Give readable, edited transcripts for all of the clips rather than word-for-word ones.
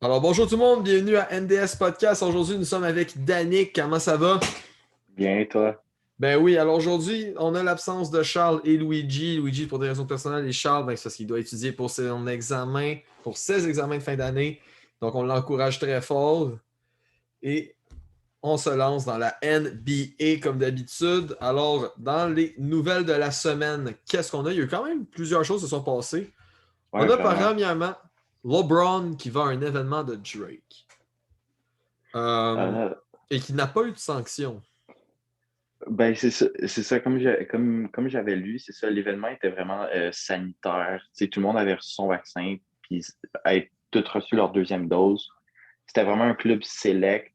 Alors bonjour tout le monde, bienvenue à NDS Podcast. Aujourd'hui, nous sommes avec Danick. Comment ça va? Bien, toi? Ben oui, alors aujourd'hui, on a l'absence de Charles et Luigi. Luigi pour des raisons personnelles et Charles, ben, c'est parce qu'il doit étudier pour son examen, pour ses examens de fin d'année. Donc on l'encourage très fort et on se lance dans la NBA comme d'habitude. Alors, dans les nouvelles de la semaine, qu'est-ce qu'on a? Il y a eu quand même plusieurs choses qui se sont passées. On Ouais, a vraiment. premièrement LeBron qui va à un événement de Drake. Euh, Euh, et qui n'a pas eu de sanction. ben, c'est ça, comme j'avais lu, c'est ça, l'événement était vraiment sanitaire. Tu sais, tout le monde avait reçu son vaccin, puis avaient tous reçu leur deuxième dose. C'était vraiment un club select.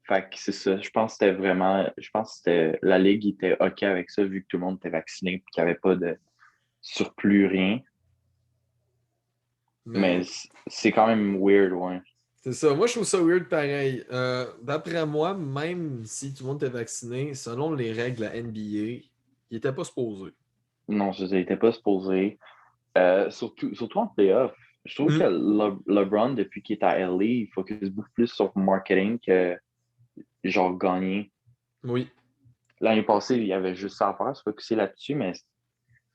Fait que c'est ça. Je pense que la Ligue était OK avec ça, vu que tout le monde était vacciné, puis qu'il n'y avait pas de surplus, rien. Mais Mais c'est quand même weird, ouais. c'est ça. Moi, je trouve ça weird pareil. D'après moi, même si tout le monde était vacciné, selon les règles de la NBA, il n'était pas supposé. Non, je n'étais pas supposé. Surtout en playoff. Je trouve que Mm. LeBron, depuis qu'il est à LA, il focus beaucoup plus sur le marketing que genre gagner. Oui. L'année passée, il y avait juste ça à faire, se focuser là-dessus, mais tu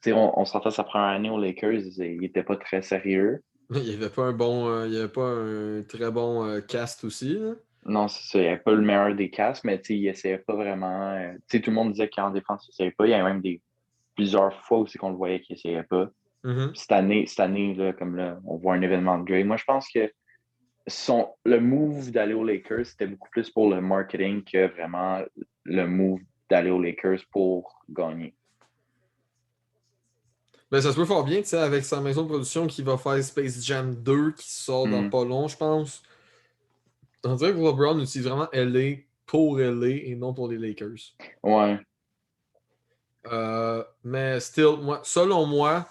sais, on s'entend sa première année aux Lakers, il était pas très sérieux. Il n'y avait pas un bon, il y avait pas un très bon cast aussi, là. Non, c'est ça, il n'y avait pas le meilleur des casques, mais tu sais, il essayait pas vraiment. Tu sais, tout le monde disait qu'en défense, il essayait pas. Il y a même plusieurs fois aussi qu'on le voyait qu'il essayait pas. Mhm. Cette année là, comme là, on voit un événement de Dre. Moi, je pense que le move d'aller aux Lakers, c'était beaucoup plus pour le marketing que vraiment le move d'aller aux Lakers pour gagner. Ben, ça se peut fort bien, tu sais, avec sa maison de production qui va faire Space Jam 2 qui sort dans Hmm. pas long, je pense. On dirait que LeBron utilise vraiment LA pour LA et non pour les Lakers. Ouais, Mais still, moi, selon moi,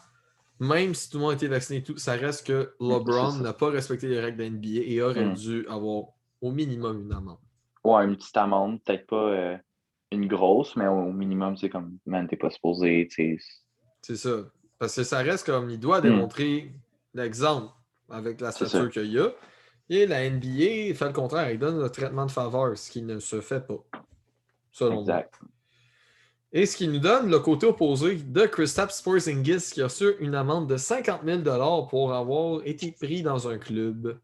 même si tout le monde a été vacciné et tout, ça reste que c'est LeBron ça. n'a pas respecté les règles de NBA et aurait Hmm. dû avoir au minimum une amende. Ouais, une petite amende, peut-être pas une grosse, mais au minimum, c'est comme, man, t'es pas supposé, tu sais. C'est ça. Parce que ça reste comme il doit Hmm. démontrer l'exemple avec la C'est ça, stature qu'il y a. Et la NBA fait le contraire, il donne le traitement de faveur, ce qui ne se fait pas, selon moi. exact. Et ce qui nous donne le côté opposé de Kristaps Porzingis qui a reçu une amende de 50 000 pour avoir été pris dans un club.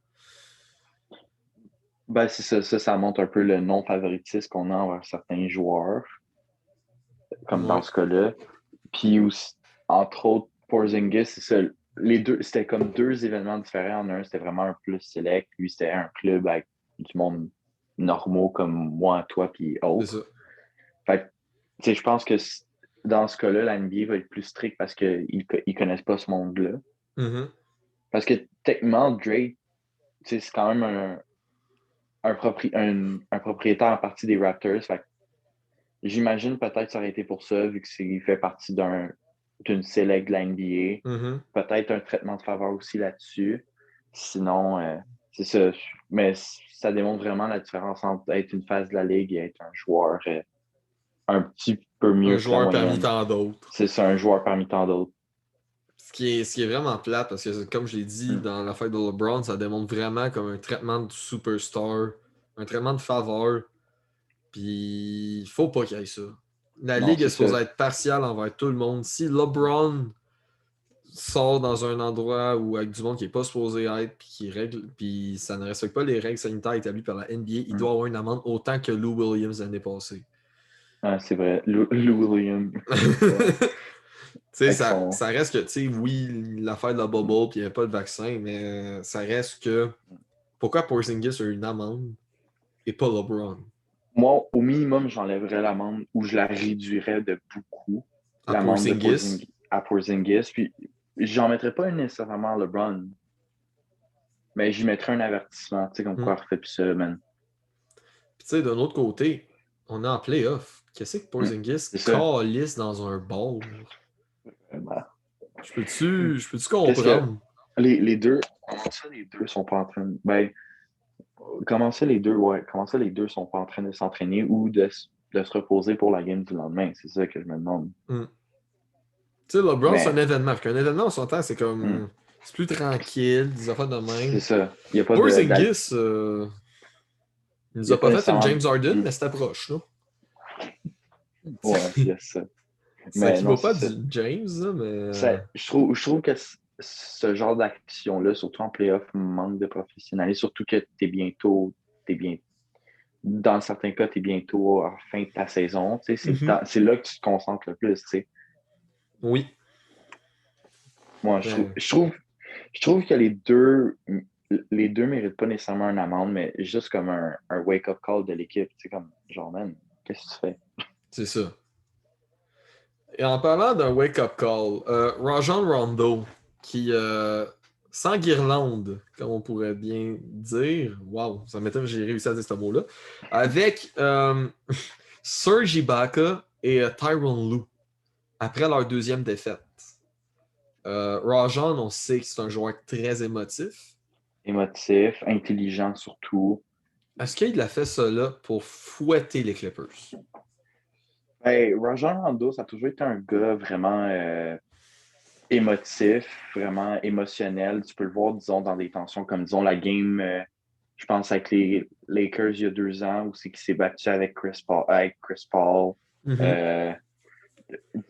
Ben, c'est ça, ça montre un peu le non-favoritisme qu'on a envers certains joueurs, comme dans Ouais. ce cas-là. Puis aussi, entre autres, Porzingis, c'est ça. Les deux, c'était comme deux événements différents. En un, c'était vraiment un plus select. Lui, c'était un club avec du monde normaux comme moi, toi, puis C'est ça. autres. Fait que, tu sais, je pense que dans ce cas-là, la NBA va être plus stricte parce qu'ils ils connaissent pas ce monde-là. Mhm. Parce que techniquement, Drake, tu sais, c'est quand même un propriétaire en partie des Raptors. Fait que j'imagine peut-être que ça aurait été pour ça, vu qu'il fait partie d'une select de la Mhm. NBA. Peut-être un traitement de faveur aussi là-dessus. Sinon, c'est ça. Mais ça démontre vraiment la différence entre être une phase de la ligue et être un joueur un petit peu Un mieux que la joueur parmi moyenne. tant d'autres. C'est ça, un joueur parmi tant d'autres. Ce qui est vraiment plate, parce que comme je l'ai dit Hmm. dans l'affaire de LeBron, ça démontre vraiment comme un traitement de superstar, un traitement de faveur. Puis il faut pas qu'il y ait ça. La Non, ligue est c'est ça. supposée être partiale envers tout le monde. Si LeBron sort dans un endroit où avec du monde qui n'est pas supposé être, puis ça ne respecte pas les règles sanitaires établies par la NBA, il Hmm. doit avoir une amende autant que Lou Williams l'année passée. Ah, c'est vrai. Lou Williams. Ouais. Tu sais, Avec ça son. reste que, tu sais, oui, l'affaire de la bubble, puis il n'y avait pas de vaccin, mais ça reste que. Pourquoi Porzingis a eu une amende et pas LeBron? Moi, au minimum, j'enlèverais l'amende ou je la réduirais de beaucoup, À l'amende de Porzingis? Porzingis. Puis, j'en mettrais pas nécessairement à LeBron, mais j'y mettrais un avertissement, tu sais, comme Hmm. quoi, refait plus ça, man. Puis, tu sais, d'un autre côté, on est en playoff. Qu'est-ce que Hmm. Porzingis C'est ça. calisse dans un ball? Voilà. Je peux-tu Qu'est-ce que comprendre? les deux, comment ça, les deux sont pas en train de. Ben, comment ça, les deux, ouais, comment ça, les deux sont pas en train de s'entraîner ou de se reposer pour la game du lendemain? C'est ça que je me demande. Hmm. Tu sais, LeBron, c'est un Mais, événement. Fait qu'un événement, on s'entend, c'est hmm, comme. C'est plus tranquille, des affaires de C'est même. ça. Il n'y a pas Porzingis, il il nous y a a pas pas fait une nécessairement. James Harden, mais c'était proche, là. Ouais, il y a ça. Ça Mais non, équivaut c'est pas ça. du James, là, mais. Je trouve que ce genre d'action-là, surtout en playoff, manque de professionnalisme. Surtout que t'es bien, dans certains cas, tu es bientôt à la fin de ta saison. Tu sais, Mhm. c'est là que tu te concentres le plus. Tu sais. Oui. Moi, Mais- je trouve que les deux méritent pas nécessairement une amende, mais juste comme un wake-up call de l'équipe. Tu sais, comme, genre, man, qu'est-ce que tu fais? C'est ça. Et en parlant d'un wake-up call, Rajon Rondo, qui, sans guirlande, comme on pourrait bien dire, waouh, ça m'étonne que j'ai réussi à dire ce mot-là, avec Serge Ibaka et Tyronn Lue, après leur deuxième défaite. Rajon, on sait que c'est un joueur très émotif. Émotif, intelligent surtout. Est-ce qu'il a fait cela pour fouetter les Clippers? Hey, Rajon Rondo, ça a toujours été un gars vraiment émotif, vraiment émotionnel. Tu peux le voir, disons, dans des tensions comme, disons, la game, je pense, avec les Lakers il y a 2 ans, où c'est qu'il s'est battu avec Chris Paul. Mhm. Euh,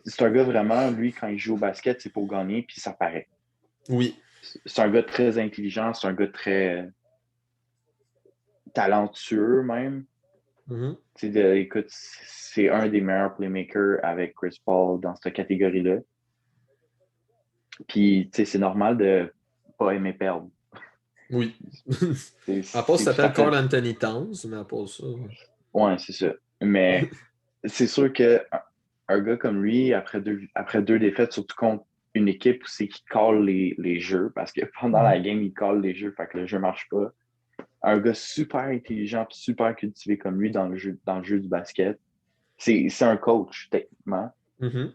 c'est un gars vraiment, lui, quand il joue au basket, c'est pour gagner, puis ça paraît. Oui. C'est un gars très intelligent, c'est un gars très talentueux même. Mhm. Écoute, c'est un des meilleurs playmakers avec Chris Paul dans cette catégorie-là. Puis, tu sais, c'est normal de pas aimer perdre. Oui. C'est À part, c'est ça tout à s'appelle fait. Carl Anthony Towns, mais à part ça. Ouais, c'est ça. Mais c'est sûr que un gars comme lui, après deux défaites, surtout contre une équipe où c'est qu'il colle les jeux, parce que pendant la game, il colle les jeux, fait que le jeu marche pas. Un gars super intelligent et super cultivé comme lui dans le jeu du basket, c'est un coach, techniquement. Mhm.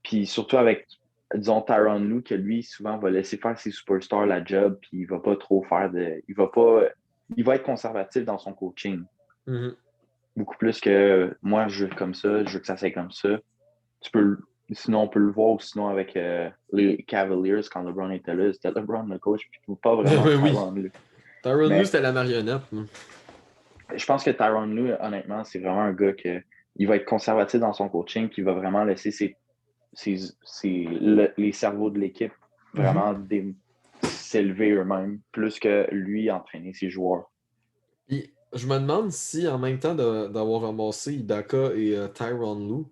Puis surtout avec, disons, Tyronn Lue, que lui, souvent, va laisser faire ses superstars la job, puis il va pas trop faire de. Il va être conservatif dans son coaching. Mhm. Beaucoup plus que moi, je veux comme ça, je veux que ça soit comme ça. Sinon, on peut le voir, ou sinon avec les Cavaliers, quand LeBron était là, c'était LeBron le coach, puis pas vraiment Ben oui. Tyronn Lue. Tyronn Lue, Mais c'était la marionnette. je pense que Tyronn Lue, honnêtement, c'est vraiment un gars il va être conservatif dans son coaching, qui va vraiment laisser les cerveaux de l'équipe Mhm. vraiment s'élever eux-mêmes, plus que lui entraîner ses joueurs. Puis, je me demande si, en même temps d'avoir ramassé Ibaka et Tyronn Lue,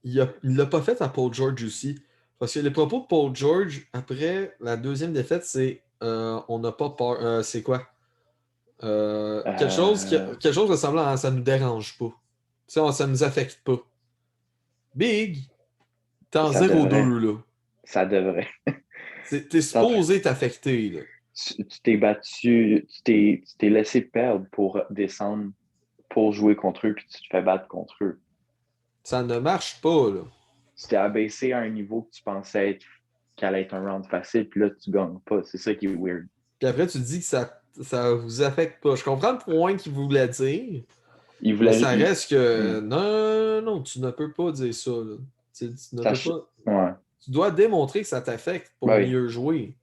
il l'a pas fait à Paul George aussi. Parce que les propos de Paul George, après la deuxième défaite, c'est on n'a pas peur. C'est quoi? Euh, Quelque chose ressemblant à ça nous dérange pas. Tu sais, ça nous affecte pas. Big, t'es en ça 0-2, devrait. là. Ça devrait. T'es T'es en train- supposé t'affecter, là. tu t'es battu, tu t'es laissé perdre pour descendre, pour jouer contre eux, puis tu te fais battre contre eux. Ça ne marche pas, là. Tu t'es abaissé à un niveau que tu pensais qu'elle allait être un round facile, puis là, tu gagnes pas. C'est ça qui est weird. Puis après, tu dis que ça vous affecte pas. Je comprends le point qu'il voulait dire, Il mais voulait. ça reste que Hmm. non, non, tu ne peux pas dire ça, là. Tu ne Ça, peux pas. ouais. Tu dois démontrer que ça t'affecte pour Ben oui. mieux jouer.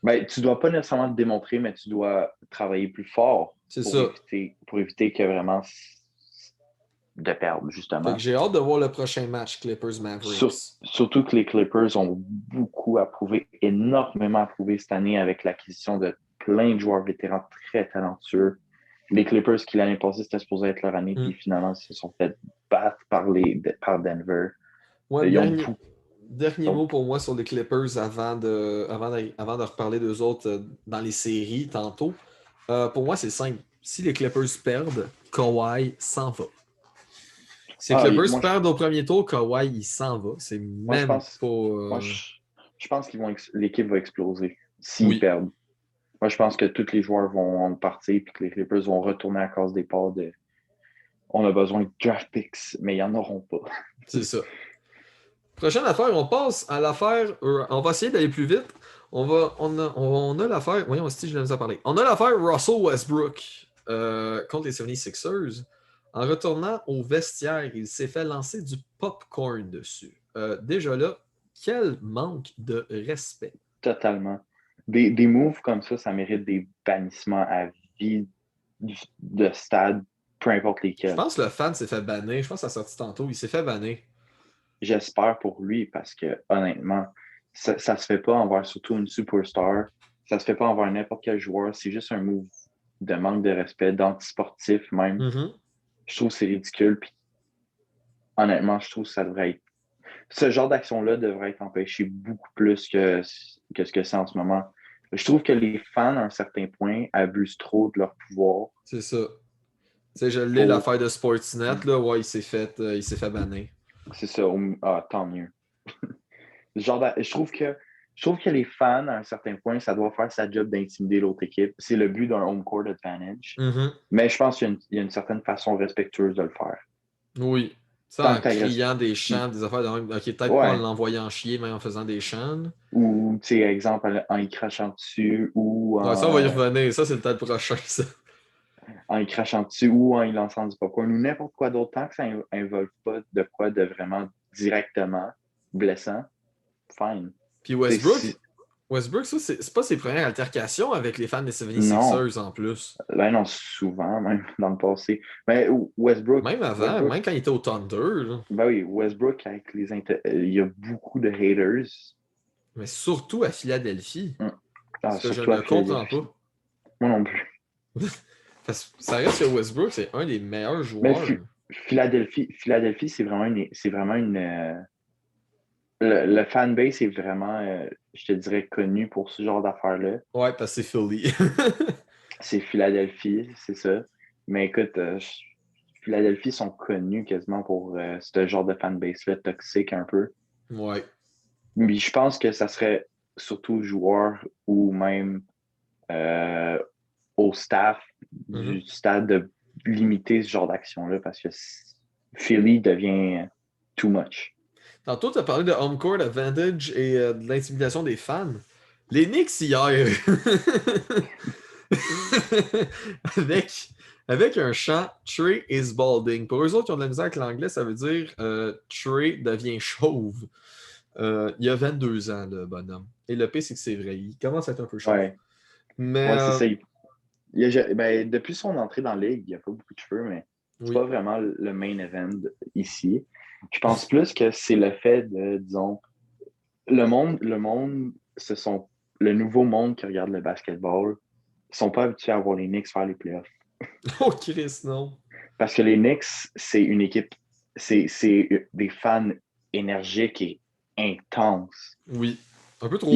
Ben, tu dois pas nécessairement te démontrer, mais tu dois travailler plus fort C'est pour ça. éviter que vraiment de perdre, Fait que justement. j'ai hâte de voir le prochain match Clippers Mavericks. Surtout que les Clippers ont beaucoup approuvé, énormément approuvé cette année avec l'acquisition de plein de joueurs vétérans très talentueux. Les Clippers, qui l'année passée, c'était supposé être leur année, puis Hmm. finalement, ils se sont fait battre par Denver. Ouais, Ils ont dernier beaucoup. mot pour moi sur les Clippers avant de reparler d'eux autres dans les séries tantôt. Pour moi, c'est simple. Si les Clippers perdent, Kawhi s'en va. Si les Ah, Clippers perdent au premier tour, Kawhi, il s'en va. C'est moi, je même pense, pas. moi, je pense l'équipe va exploser s'ils Oui. perdent. Moi, je pense que tous les joueurs vont partir et que les Clippers vont retourner à cause des parts de on a besoin de draft picks, mais ils n'en auront pas. C'est ça. Prochaine affaire, on passe à l'affaire. On va essayer d'aller plus vite. On a l'affaire. Voyons si je viens à parler. On a l'affaire Russell Westbrook contre les 76ers. En retournant au vestiaire, il s'est fait lancer du popcorn dessus. Déjà là, quel manque de respect. Totalement. des moves comme ça mérite des bannissements à vie de stade, peu importe Je lesquels. pense que le fan s'est fait bannir. Je pense que ça a sorti tantôt. Il s'est fait bannir. J'espère pour lui parce que, honnêtement, ça se fait pas envers surtout une superstar. Ça se fait pas envers n'importe quel joueur. C'est juste un move de manque de respect, d'antisportif même. Mhm. Je trouve que c'est ridicule. Puis, honnêtement, je trouve que ça devrait être. Ce genre d'action-là devrait être empêché beaucoup plus que ce que c'est en ce moment. Je trouve que les fans, à un certain point, abusent trop de leur pouvoir C'est ça. Tu sais, je l'ai, l'affaire pour. de Sportsnet, là. Ouais, il s'est fait bannir. C'est ça. Tant mieux. Je trouve que les fans, à un certain point, ça doit faire sa job d'intimider l'autre équipe. C'est le but d'un home court advantage. Mhm. Mais je pense qu'il y a une certaine façon respectueuse de le faire. Oui. Ça, Tant en que tu criant des chants, des affaires de même. Ok, peut-être pas en Ouais. l'envoyant chier, mais en faisant des chants. Ou, tu sais, exemple, en y crachant dessus ou Ouais, ça, on va y revenir. Ça, c'est peut-être prochain, ça. en y crachant dessus ou en y lançant du popcorn ou n'importe quoi d'autre, tant que ça involve pas de quoi de vraiment directement blessant, fine. Puis Tu sais, Westbrook, Westbrook, ça, c'est pas ses premières altercations avec les fans des non, 76ers en plus. ben non, souvent, même dans le passé. Mais Westbrook, Même avant, Westbrook, même quand il était au Thunder, là. ben oui, Westbrook, avec il y a beaucoup de haters. Mais surtout à Philadelphie. Hum. Ce Ah, que je surtout à ne comprends pas. Philadelphie. Moi non plus. Parce que ça reste que Westbrook, c'est un des meilleurs Mais joueurs. Philadelphie, c'est vraiment une. Le fanbase est vraiment, je te dirais, connu pour ce genre d'affaires-là. Ouais, parce que c'est Philly. C'est Philadelphie, c'est ça. Mais écoute, Philadelphie sont connus quasiment pour ce genre de fanbase-là toxique un peu. Ouais. Mais je pense que ça serait surtout aux joueurs ou même euh, au staff du Mhm. stade de limiter ce genre d'action-là parce que Philly devient too much. Tantôt, tu as parlé de home court advantage et de l'intimidation des fans. Les Knicks hier, avec, avec un chant Trey is balding. Pour eux autres qui ont de la misère avec l'anglais, ça veut dire Trey devient chauve. Il a 22 ans, le bonhomme. Et le pire, c'est que c'est vrai. Il commence à être un peu chauve. Ouais, Mais ouais, c'est ça. Ben, depuis son entrée dans la ligue, il n'y a pas beaucoup de cheveux, mais c'est oui. pas vraiment le main event ici. Je pense plus que c'est le fait de, disons, le monde, le nouveau monde qui regarde le basketball, ils sont pas habitués à voir les Knicks faire les playoffs. Oh, Chris, non. Parce que les Knicks, c'est une équipe, c'est des fans énergiques et intenses. Oui. Un peu trop.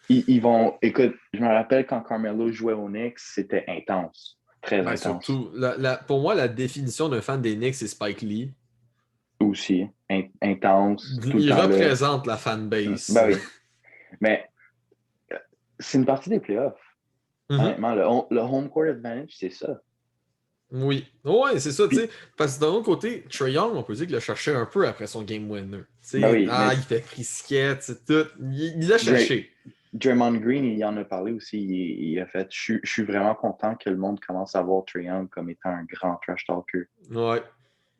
Ils, vont, écoute, je me rappelle quand Carmelo jouait aux Knicks, c'était intense, très Ben intense. surtout, pour moi, la définition d'un fan des Knicks, c'est Spike Lee. Aussi, intense, tout le Il temps là. représente la fanbase. Ben oui, mais c'est une partie des playoffs. Mhm. Honnêtement, le home court advantage, c'est ça. Oui. Ouais, c'est ça, tu Puis, sais. Parce que d'un autre côté, Trae Young, on peut dire qu'il a cherché un peu après son game winner. Tu ben sais, oui, mais il fait frisquette, c'est tout. Il l'a Dray- cherché. Draymond Green, il en a parlé aussi. Il a fait je suis vraiment content que le monde commence à voir Trae Young comme étant un grand trash talker. Ouais.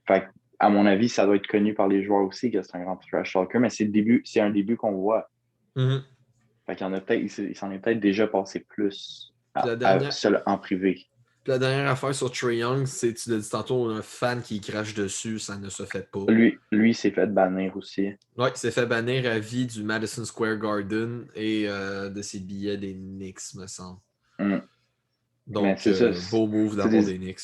Fait que, à mon avis, ça doit être connu par les joueurs aussi que c'est un grand trash talker, mais c'est un début qu'on voit. Mhm. Fait qu'il y en a peut-être, il s'en est peut-être déjà passé plus Puis la dernière, seul en privé. puis la dernière affaire sur Trae Young, c'est, tu l'as dit tantôt, un fan qui crache dessus, ça ne se fait pas. Lui s'est fait bannir aussi. Ouais, il s'est fait bannir à vie du Madison Square Garden et de ses billets des Knicks, me semble. Mm. Mais Donc, c'est ça. beau move C'est d'avoir des, des Knicks.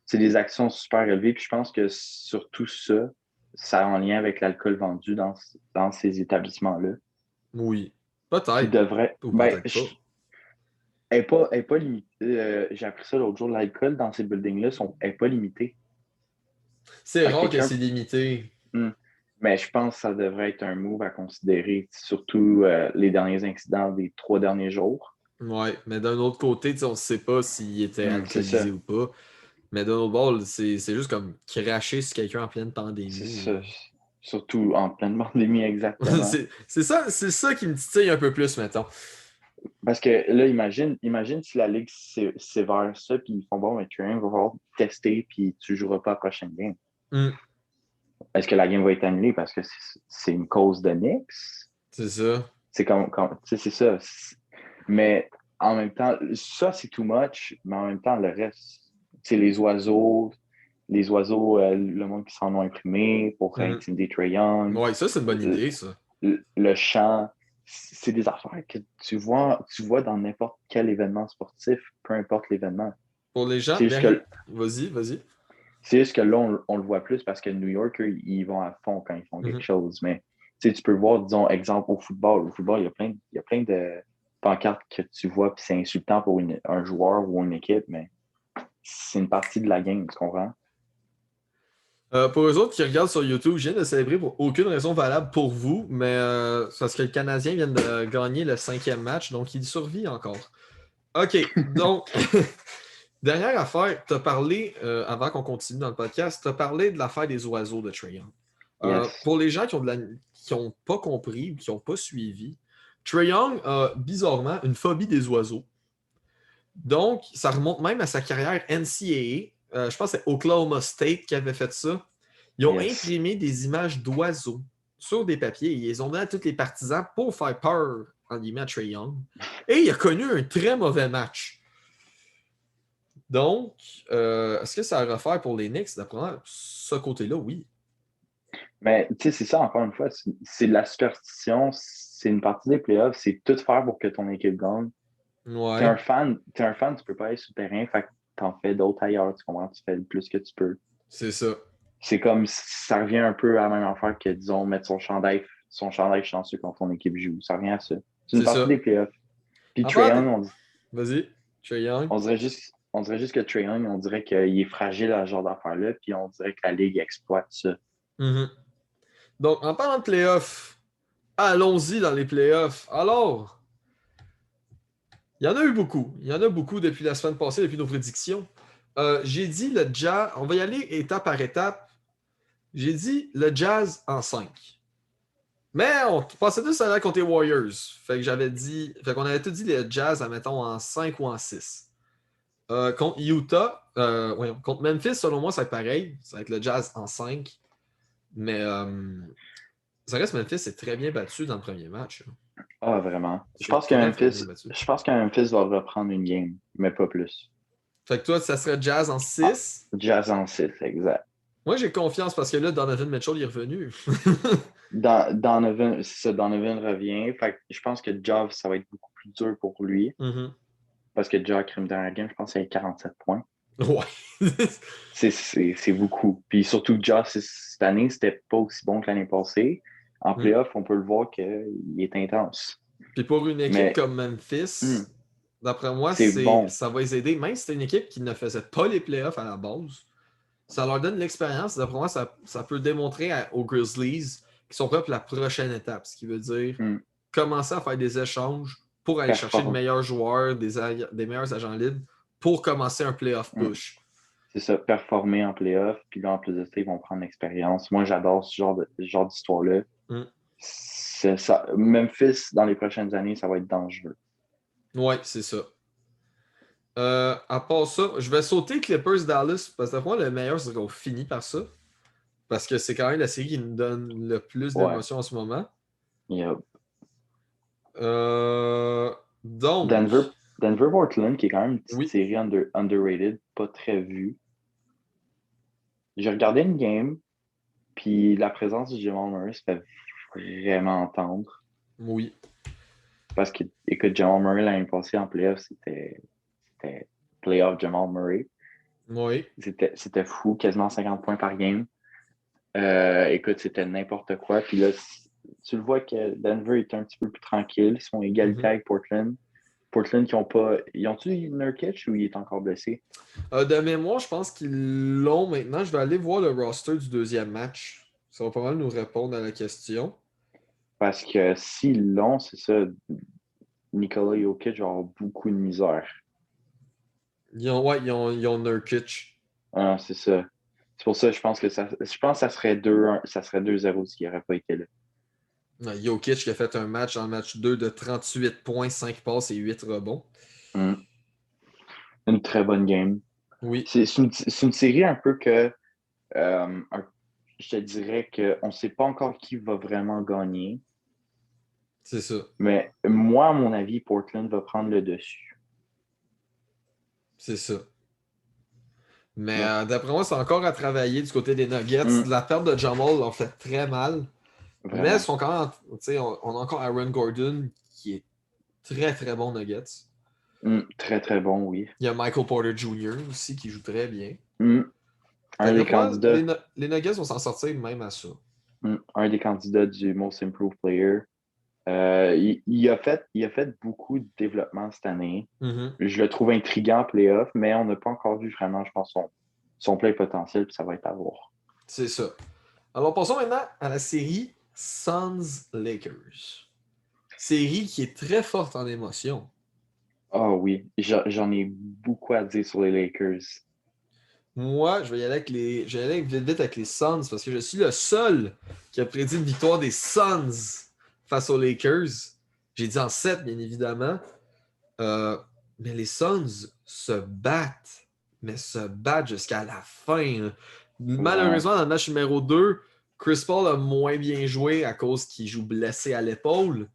c'est des actions super élevées. Puis je pense que surtout ça, ça a en lien avec l'alcool vendu dans ces établissements-là. Oui. Qui Peut-être. devrait. Ou Ben, peut-être pas. elle est pas limitée. J'ai appris ça l'autre jour. L'alcool dans ces buildings-là n'est pas limité. C'est Fait que rare que quelqu'un. c'est limité. Hmm. Mais je pense que ça devrait être un move à considérer, surtout les derniers incidents des 3 derniers jours. Ouais, mais d'un autre côté, tu sais, on ne sait pas s'il était C'est alcoolisé ça. ou pas. Mais d'un autre bord, c'est juste comme cracher sur quelqu'un en pleine C'est pandémie. ça. Surtout en pleine pandémie, exactement. C'est ça qui me titille un peu plus, mettons. Parce que là, imagine si la Ligue sévère ça, puis ils font bon, mais tu va falloir tester, puis tu ne joueras pas à la prochaine game. Hmm, Est-ce que la game va être annulée parce que c'est une cause de Knicks? c'est ça. C'est comme tu sais, c'est ça. Mais en même temps, ça, c'est too much, mais en même temps, le reste, c'est les oiseaux, le monde qui s'en ont imprimé pour Mhm. intimider Trae Young, Ouais, ça, c'est une bonne le, idée, ça. le chant. C'est des affaires que tu vois dans n'importe quel événement sportif, peu importe l'événement. Pour les gens, C'est juste derrière... que, Vas-y. c'est juste que là, on le voit plus parce que New York, eux, ils vont à fond quand ils font quelque Mhm. chose. Mais tu peux voir, disons, exemple au football. Au football, il y a plein de pancartes que tu vois, puis c'est insultant pour un joueur ou une équipe, mais c'est une partie de la game, tu comprends? Pour eux autres qui regardent sur YouTube, je viens de célébrer pour aucune raison valable pour vous, mais c'est parce que le Canadien vient de gagner le 5e match, donc il survit encore. OK, donc, dernière affaire, tu as parlé, avant qu'on continue dans le podcast, tu as parlé de l'affaire des oiseaux de Trae Young. Yes. Pour les gens qui ont pas compris ou qui n'ont pas suivi, Trae Young a bizarrement une phobie des oiseaux. Donc, ça remonte même à sa carrière NCAA. Je pense que c'est Oklahoma State qui avait fait ça. Ils ont Yes. imprimé des images d'oiseaux sur des papiers et ils les ont donné à tous les partisans pour faire peur, en guillemets, à Trae Young. Et il a connu un très mauvais match. Donc, est-ce que ça va refaire pour les Knicks? D'après moi, ce côté-là, oui. Mais tu sais, c'est ça, encore une fois, c'est de la superstition, c'est une partie des playoffs, c'est tout faire pour que ton équipe gagne. Ouais, T'es un fan, tu peux pas aller sur le terrain, fait que t'en fais d'autres ailleurs, tu comprends, tu fais le plus que tu peux. c'est ça. C'est comme, ça revient un peu à la même affaire que, disons, mettre son chandail chanceux quand ton équipe joue. Ça revient à ça. C'est une C'est partie ça. des playoffs. Puis En Trae fait, Young, vas-y, Trae Young. on dirait juste que Trae Young, on dirait qu'il est fragile à ce genre d'affaires-là, puis on dirait que la Ligue exploite ça. Mhm. Donc, en parlant de playoffs, allons-y dans les playoffs. Alors, il y en a eu beaucoup. Il y en a beaucoup depuis la semaine passée, depuis nos prédictions. J'ai dit le Jazz, on va y aller étape par étape. J'ai dit le Jazz en 5. Mais on pensait tous à la contre les Warriors. Fait qu'on avait tout dit le Jazz, admettons, en 5 ou en 6. Contre Utah, contre Memphis, selon moi, ça va être pareil. Ça va être le Jazz en 5. Mais ça reste Memphis, c'est très bien battu dans le premier match. Ah, vraiment. Je C'est pense que très, très bien Memphis, battu. je pense que Memphis va reprendre une game, mais pas plus. Fait que toi, ça serait Jazz en Ah, 6. Jazz en 6, exact. Moi, j'ai confiance parce que là, Donovan Mitchell il est revenu. Donovan, c'est ça, Donovan revient. Fait que je pense que Jazz, ça va être beaucoup plus dur pour lui. Mhm. Parce que Jack crime dernière game, je pense qu'il y a 47 points. Ouais. C'est beaucoup. Puis surtout, Josh, cette année, c'était pas aussi bon que l'année passée. En Mm. playoff, on peut le voir qu'il est intense. Puis pour une équipe Mais comme Memphis, hmm, d'après moi, c'est bon. ça va les aider. Même si c'est une équipe qui ne faisait pas les playoffs à la base, ça leur donne l'expérience. D'après moi, ça peut démontrer aux Grizzlies qu'ils sont prêts pour la prochaine étape. Ce qui veut dire Hmm, commencer à faire des échanges pour aller chercher de performe. meilleurs joueurs, des meilleurs agents libres pour commencer un playoff Hmm. push. C'est ça, performer en playoff. Puis là, en plus de ça, ils vont prendre l'expérience. Moi, j'adore ce genre d'histoire-là. Mm. C'est ça. Memphis, dans les prochaines années, ça va être dangereux. Ouais, c'est ça. À part ça, je vais sauter Clippers Dallas parce que pour moi, le meilleur, c'est qu'on finit par ça. Parce que c'est quand même la série qui nous donne le plus Ouais. d'émotions en ce moment. Il y a Donc, Denver, Portland, qui est quand même une petite oui. série underrated, pas très vue. J'ai regardé une game, puis la présence de Jamal Murray se fait vraiment entendre. Oui. Parce que, écoute, Jamal Murray l'année passée en playoff, c'était playoff Jamal Murray. Oui. C'était fou, quasiment 50 points par game. Écoute, c'était n'importe quoi. Puis là, tu le vois que Denver est un petit peu plus tranquille. Ils sont égalité Mhm. avec Portland. Portland qui ont pas. Ils ont-tu Nurkic ou il est encore blessé? De mémoire, je pense qu'ils l'ont maintenant. Je vais aller voir le roster du deuxième match. Ça va pas mal nous répondre à la question. Parce que s'ils l'ont, c'est ça, Nikola Jokic va avoir beaucoup de misère. Ils ont Nurkic. Ah, c'est ça. C'est pour ça que je pense que ça serait 2-1, ça serait 2-0 s'il n'aurait pas été là. Jokic qui a fait un match en match 2 de 38 points, 5 passes et 8 rebonds. Hum. Une très bonne game. Oui. C'est une série un peu que je te dirais qu'on ne sait pas encore qui va vraiment gagner. C'est ça. Mais moi, à mon avis, Portland va prendre le dessus. C'est ça. Mais Donc, d'après moi, c'est encore à travailler du côté des Nuggets. La perte de Jamal leur fait très mal. Mais ils vraiment. sont quand même. Tu sais, on a encore Aaron Gordon qui est très très bon Nuggets. Très, très bon, oui. Il y a Michael Porter Jr. aussi qui joue très bien. Mm, Fait un que des d'après moi, candidats, les Nuggets vont s'en sortir même à ça. un des candidats du Most Improved Player. Il a fait beaucoup de développement cette année. Mhm. Je le trouve intriguant en playoff, mais on n'a pas encore vu vraiment, je pense, son plein potentiel, puis ça va être à voir. C'est ça. Alors passons maintenant à la série Suns-Lakers. Série qui est très forte en émotion. Ah oui, j'en ai beaucoup à dire sur les Lakers. Moi, je vais y aller vite vite avec les Suns parce que je suis le seul qui a prédit une victoire des Suns face aux Lakers. J'ai dit en 7, bien évidemment. Euh, mais les Suns se battent, mais se battent jusqu'à la fin, là. Ouais. Malheureusement, dans le match numéro 2, Chris Paul a moins bien joué à cause qu'il joue blessé à l'épaule.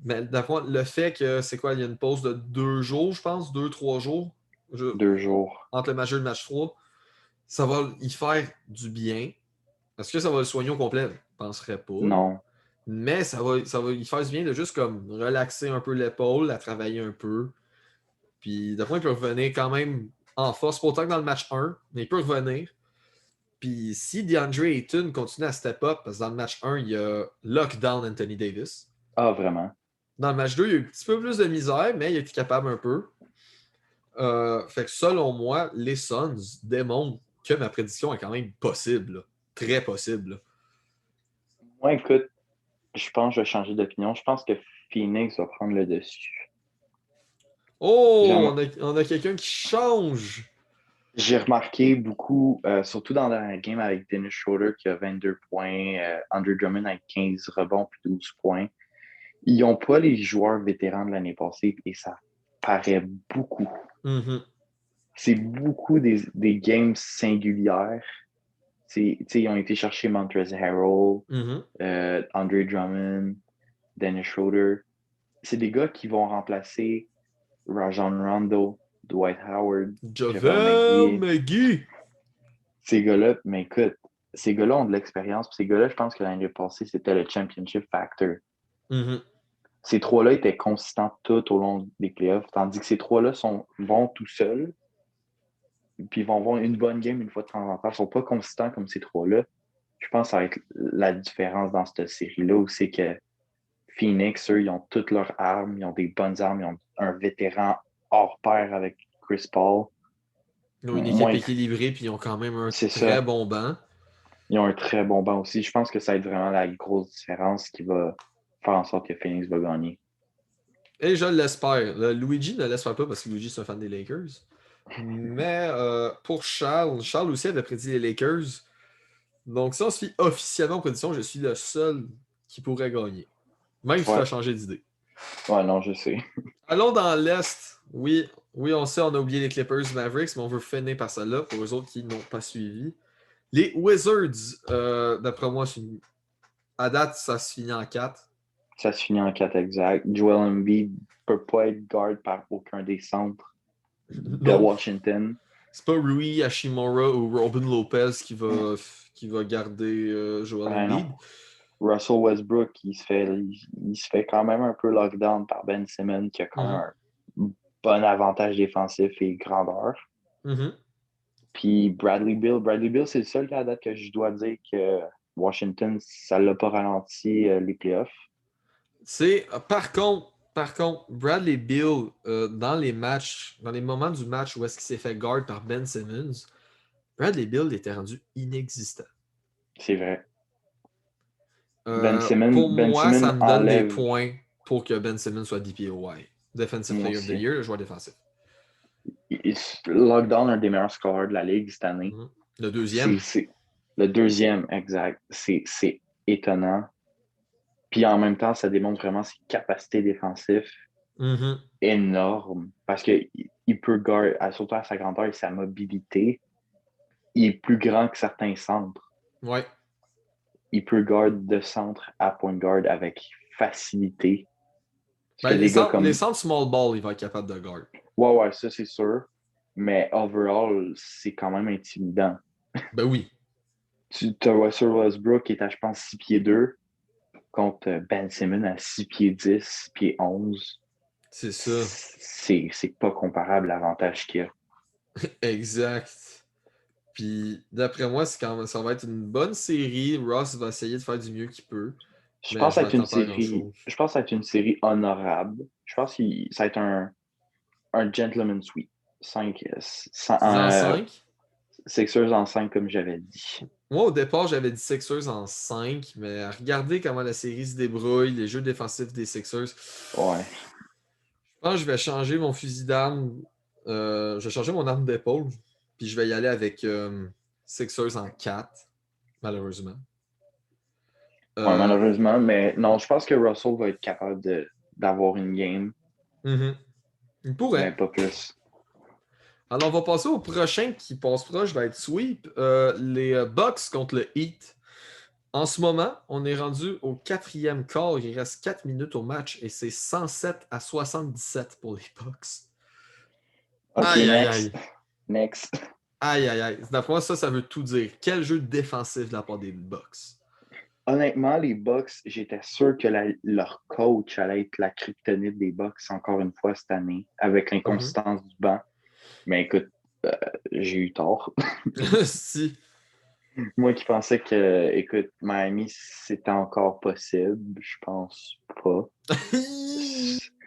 Mais d'après moi, le fait que c'est quoi, il y a une pause de 2 jours, je pense, 2, 3 jours, 2 jours. entre le match 2 et le match 3, ça va y faire du bien. Est-ce que ça va le soigner au complet? Je ne penserais pas, là. Non. Mais ça va y faire du bien de juste comme relaxer un peu l'épaule, la travailler un peu. Puis d'après moi, il peut revenir quand même en force, pas autant que dans le match 1, mais il peut revenir. Puis si DeAndre Ayton continue à step up, parce que dans le match 1, il y a lockdown Anthony Davis. Ah, vraiment. Dans le match 2, il y a eu un petit peu plus de misère, mais il a été capable un peu. Fait que selon moi, les Suns démontrent que ma prédiction est quand même possible, là. Très possible, là. Moi, écoute, je pense que je vais changer d'opinion. Je pense que Phoenix va prendre le dessus. Oh, J'en- on a quelqu'un qui change. J'ai remarqué beaucoup, surtout dans la game avec Dennis Schroeder qui a 22 points, Andre Drummond avec 15 rebonds puis 12 points. Ils n'ont pas les joueurs vétérans de l'année passée et ça paraît beaucoup. Mhm, C'est beaucoup des games singulières. Ils ont été chercher Montrezl Harrell, mhm. Andre Drummond, Dennis Schroeder. C'est des gars qui vont remplacer Rajon Rondo, Dwight Howard, JaVale Javel McGee. McGee. Ces gars-là, mais écoute, ces gars-là ont de l'expérience. Ces gars-là, je pense que l'année passée, c'était le championship factor. Mhm. Ces trois-là étaient consistants tout au long des playoffs, tandis que ces trois-là vont tout seuls, puis ils vont avoir une bonne game une fois de temps en temps. Ils ne sont pas consistants comme ces trois-là. Je pense que ça va être la différence dans cette série-là, où c'est que Phoenix, eux, ils ont toutes leurs armes, ils ont des bonnes armes, ils ont un vétéran hors pair avec Chris Paul. Ils ont une équipe Moi, équilibrée, puis ils ont quand même un c'est très ça. bon banc. Ils ont un très bon banc aussi. Je pense que ça va être vraiment la grosse différence qui va faire en sorte que Phoenix va gagner. Et je l'espère. Luigi ne l'espère pas parce que Luigi, c'est un fan des Lakers. Mais pour Charles, Charles aussi avait prédit les Lakers. Donc, si on se fie officiellement aux prédictions, je suis le seul qui pourrait gagner. Même si tu as Ouais, changé d'idée. ouais, non, je sais. Allons dans l'Est. Oui, oui, on sait, on a oublié les Clippers Mavericks, mais on veut finir par ça là pour eux autres qui n'ont pas suivi. Les Wizards, d'après moi, à date, ça se finit en 4. Ça se finit en 4 exact. Joel Embiid ne peut pas être guard par aucun des centres de Non, Washington. c'est pas Rui Hashimura ou Robin Lopez qui va garder Joel Ah non. Embiid. Russell Westbrook, il se fait quand même un peu lockdown par Ben Simmons, qui a quand Mhm, même un bon avantage défensif et grandeur. mhm. Puis Bradley Bill, c'est le seul à date que je dois dire que Washington, ça l'a pas ralenti les playoffs. C'est par contre, Bradley Beal dans les matchs, dans les moments du match où est-ce qu'il s'est fait guard par Ben Simmons, Bradley Beal était rendu inexistant. C'est vrai. Pour Ben moi, ça Simmons me donne des enlève. points pour que Ben Simmons soit DPOY, Defensive Moi Player of the aussi. Year, le joueur défensif. Lockdown, un des meilleurs scoreurs de la ligue cette année. Mhm. Le deuxième. C'est le deuxième, exact. C'est étonnant. Puis en même temps, ça démontre vraiment ses capacités défensives Mhm. énormes. Parce qu'il peut guard, surtout à sa grandeur et sa mobilité, il est plus grand que certains centres. Ouais. Il peut guard de centre à point guard avec facilité. Parce Ben, que des gars les comme. centres small ball, il va être capable de guard. Ouais, ça, c'est sûr. Mais overall, c'est quand même intimidant. Ben oui, Tu as Russell Westbrook qui est à, je pense, 6 pieds 2 contre Ben Simmons à 6 pieds 10, 6 pieds 11. c'est ça. C'est pas comparable l'avantage qu'il y a. Exact. Puis, d'après moi, ça va être une bonne série. Ross va essayer de faire du mieux qu'il peut, Je mais pense je que ça va être une m'attends pas à série. grand-chose. Je pense que ça va être une série honorable. Je pense que ça va être un gentleman sweep. 5, 6 en 5. Sixers en 5, comme j'avais dit. Moi, au départ, j'avais dit Sixers en 5, mais regardez comment la série se débrouille, les jeux défensifs des Sixers. Ouais. Je pense que je vais changer mon fusil d'arme. Je vais changer mon arme d'épaule. Puis je vais y aller avec Sixers en 4, malheureusement. Ouais, Euh, malheureusement, mais non, je pense que Russell va être capable d'avoir une game, mhm. Il mais pourrait. pas plus. Alors, on va passer au prochain qui passe proche, va être sweep. Les Bucks contre le Heat. En ce moment, on est rendu au 4e quart. Il reste 4 minutes au match et c'est 107-77 pour les Bucks. OK, Aïe, aïe, next. aïe. Next. Aïe, aïe, aïe. D'après moi, ça veut tout dire. Quel jeu défensif de la part des Bucks? Honnêtement, les Bucks, j'étais sûr que leur coach allait être la kryptonite des Bucks encore une fois cette année, avec Mhm. l'inconstance du banc. Mais écoute, euh, j'ai eu tort. Si. Moi qui pensais que, écoute, Miami, c'était encore possible, je pense pas.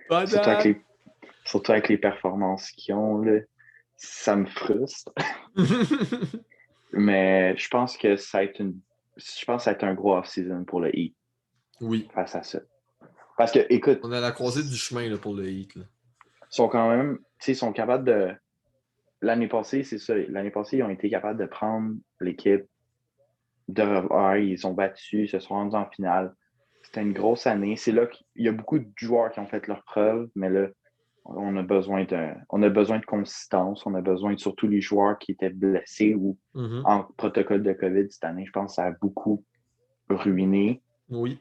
Pas Surtout avec date. les, surtout avec les performances qu'ils ont, là, ça me frustre. Mais je pense que je pense que ça va être un gros off-season pour le Heat Oui. face à ça. Parce que, écoute, On est à la croisée du ils chemin là, pour le Heat. Là. sont quand même, tu sais, ils sont capables de. L'année passée, c'est ça. L'année passée, ils ont été capables de prendre l'équipe de revers. Ils ont battu, ils se sont rendus en finale. C'était une grosse année. C'est là qu'il y a beaucoup de joueurs qui ont fait leurs preuves, mais là, on a besoin de consistance. On a besoin de surtout les joueurs qui étaient blessés ou Mhm. en protocole de COVID cette année. Je pense que ça a beaucoup ruiné. Oui.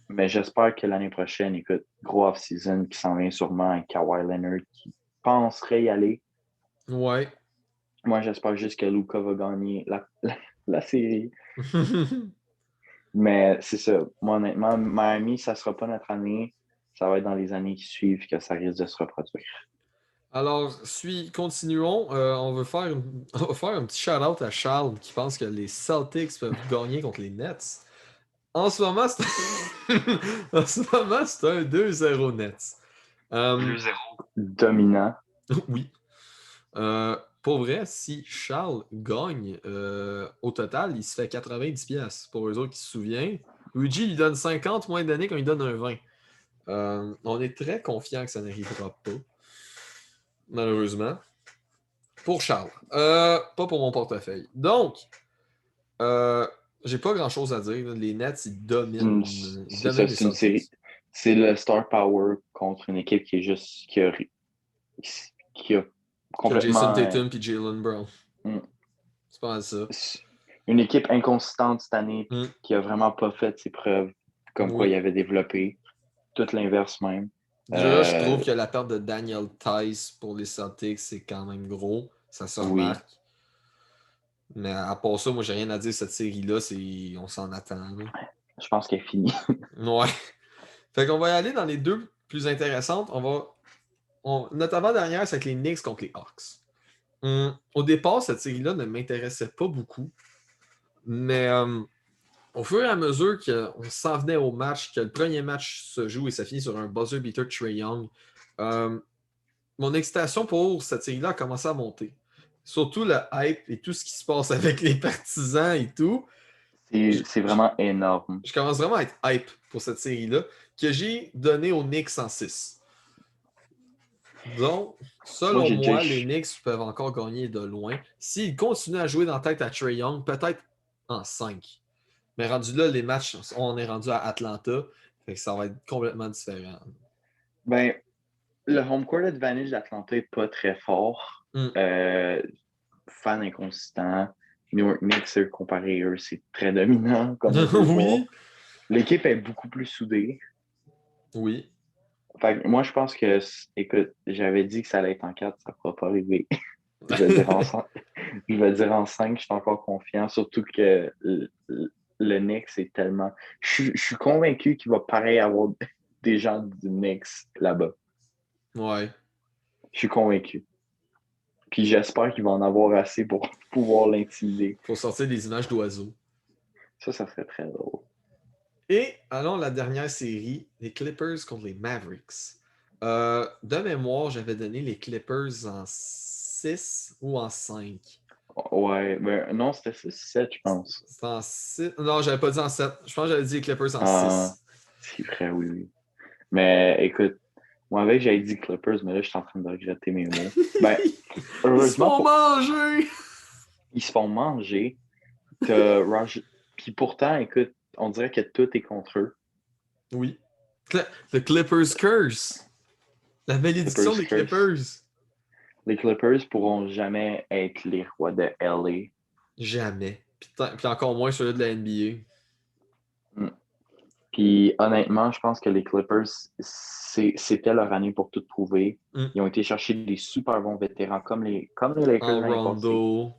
Mais j'espère que l'année prochaine, écoute, gros off-season qui s'en vient sûrement avec Kawhi Leonard qui penserait y aller. Ouais. Moi, j'espère juste que Luka va gagner la série. Mais c'est ça. Moi, honnêtement, Miami, ça ne sera pas notre année. Ça va être dans les années qui suivent que ça risque de se reproduire. Alors, continuons. On va faire un petit shout-out à Charles qui pense que les Celtics peuvent gagner contre les Nets. En ce moment, c'est en ce moment, c'est un 2-0 Nets. Euh, 2-0. Dominant. oui. Pour vrai, si Charles gagne, au total, il se fait 90 pièces. Pour eux autres qui se souviennent, Luigi lui donne 50 moins d'années quand il donne un 20. On est très confiant que ça n'arrivera pas, malheureusement. Pour Charles. Pas pour mon portefeuille. Donc, euh, j'ai pas grand-chose à dire. Les Nets, ils C'est ça, dominent les c'est une série. Celtics. C'est le star power contre une équipe qui est juste qui a Que Jason complètement Tatum et Jalen Brown. mm, C'est pas mal ça. une équipe inconsistante cette année Mm. qui a vraiment pas fait ses preuves comme quoi il Oui. avait développé. Tout l'inverse même. Déjà, je Euh, trouve que la perte de Daniel Tice pour les Celtics, c'est quand même gros. Ça se oui. remarque. Mais à part ça, moi, j'ai rien à dire. Cette série-là, on s'en attend. Là. Je pense qu'elle est finie. Ouais. Fait qu'on va y aller dans les deux plus intéressantes. Notre avant-dernière, c'est avec les Knicks contre les Hawks. Au départ, cette série-là ne m'intéressait pas beaucoup. Mais au fur et à mesure qu'on s'en venait au match, que le premier match se joue et ça finit sur un buzzer beater de Trae Young, euh, mon excitation pour cette série-là a commencé à monter. Surtout le hype et tout ce qui se passe avec les partisans et tout. Je, C'est je- vraiment énorme. je commence vraiment à être hype pour cette série-là, que j'ai donné aux Knicks en 6. Donc, Moi, selon j'ai déjà moi, les eu. Knicks peuvent encore gagner de loin. S'ils continuent à jouer dans la tête à Trae Young, peut-être en 5. Mais rendu là, les matchs, on est rendu à Atlanta. Fait que ça va être complètement différent. Ben, le home court advantage d'Atlanta n'est pas très fort. Mm. Fan inconsistant. New York Knicks, comparé à eux, c'est très dominant, comme on peut le voir. Oui. L'équipe est beaucoup plus soudée. Oui. Fait que moi, je pense que, écoute, j'avais dit que ça allait être en 4, ça ne pourra pas arriver. Je vais dire en 5. Je vais dire en 5, je suis encore confiant, surtout que le Knicks est tellement. Je suis convaincu qu'il va pareil avoir des gens du Knicks là-bas. Ouais. Je suis convaincu. Puis j'espère qu'il va en avoir assez pour pouvoir l'intimider. Faut sortir des images d'oiseaux. Ça serait très drôle. Et allons la dernière série, les Clippers contre les Mavericks. De mémoire, j'avais donné les Clippers en 6 ou en 5. Ouais, mais non, c'était 6-7, je pense. C'était en 6. Non, j'avais pas dit en 7. Je pense que j'avais dit les Clippers en Ah, 6. c'est vrai, oui, oui. Mais écoute, moi avec, j'avais dit Clippers, mais là, je suis en train de regretter mes mots. Ben, Ils se heureusement, font manger! ils se font manger. T'as Puis pourtant, écoute, on dirait que tout est contre eux. Oui. The Clippers curse. La malédiction Clippers des curse. Clippers. Les Clippers pourront jamais être les rois de LA. Jamais. Puis encore moins celui de la NBA. Mm. Puis honnêtement, je pense que les Clippers, c'était leur année pour tout prouver. Mm. Ils ont été chercher des super bons vétérans comme les Lakers En l'année passée. Rondo,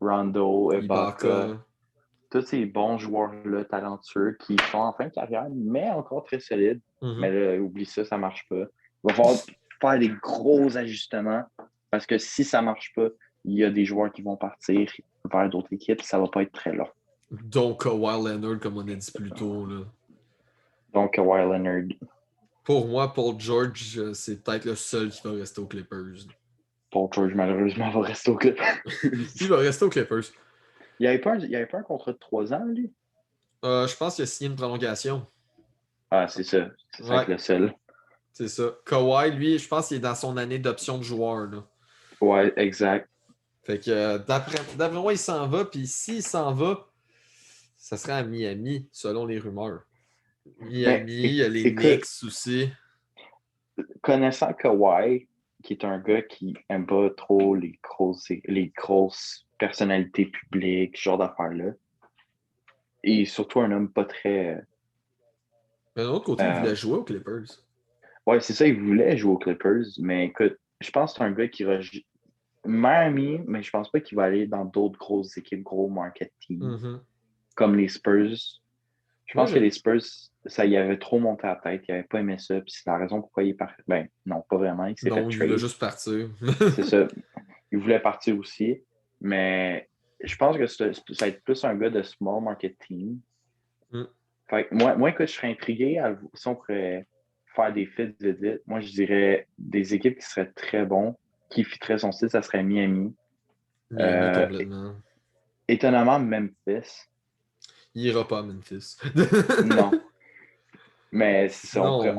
Rondo, Ibaka. Ibaka, tous ces bons joueurs-là talentueux qui sont en fin de carrière, mais encore très solides. Mais Mhm. là, oublie ça, ça marche pas. Il va falloir faire des gros ajustements parce que si ça marche pas, il y a des joueurs qui vont partir vers d'autres équipes, ça va pas être très long. Donc Kawhi Leonard, comme on a dit plus tôt. Là. Donc, Kawhi Leonard, Pour moi, Paul George, c'est peut-être le seul qui va rester aux Clippers. Paul George, malheureusement, va rester au club. Il va rester aux Clippers. Il y avait pas un contrat de 3 ans, lui? Je pense qu'il a signé une prolongation. Ah, c'est ça. C'est ça Ouais, être le seul. c'est ça. Kawhi, lui, je pense qu'il est dans son année d'option de joueur. Là. Ouais, exact. Fait que d'après moi, il s'en va. Puis s'il s'en va, ça serait à Miami, selon les rumeurs. Mais Miami, il y a les écoute, Knicks aussi. connaissant Kawhi, qui est un gars qui aime pas trop les grosses personnalités publiques, ce genre d'affaires-là, et surtout un homme pas très. Mais d'un autre côté, il euh, voulait jouer aux Clippers. Ouais, c'est ça, il voulait jouer aux Clippers, mais écoute, je pense que c'est un gars qui va. Miami, mais je pense pas qu'il va aller dans d'autres grosses équipes, gros market team, Mhm. comme les Spurs. Je Moi, pense que je... les Spurs, ça y avait trop monté à la tête. Il n'avait pas aimé ça. Puis c'est la raison pourquoi il est parti. Ben, non, pas vraiment. Il s'est fait Non, il voulait trade. juste partir. C'est ça. Il voulait partir aussi. Mais je pense que ça va être plus un gars de small market team. Mm. Fait que moi, écoute, je serais intrigué si on pourrait faire des fits vite. Moi, je dirais des équipes qui seraient très bons, qui fitteraient son style, ça serait Miami. Miami Euh, complètement. étonnamment, Memphis. Il ira pas à Memphis. Non. Mais c'est ça, Sinon, on peut.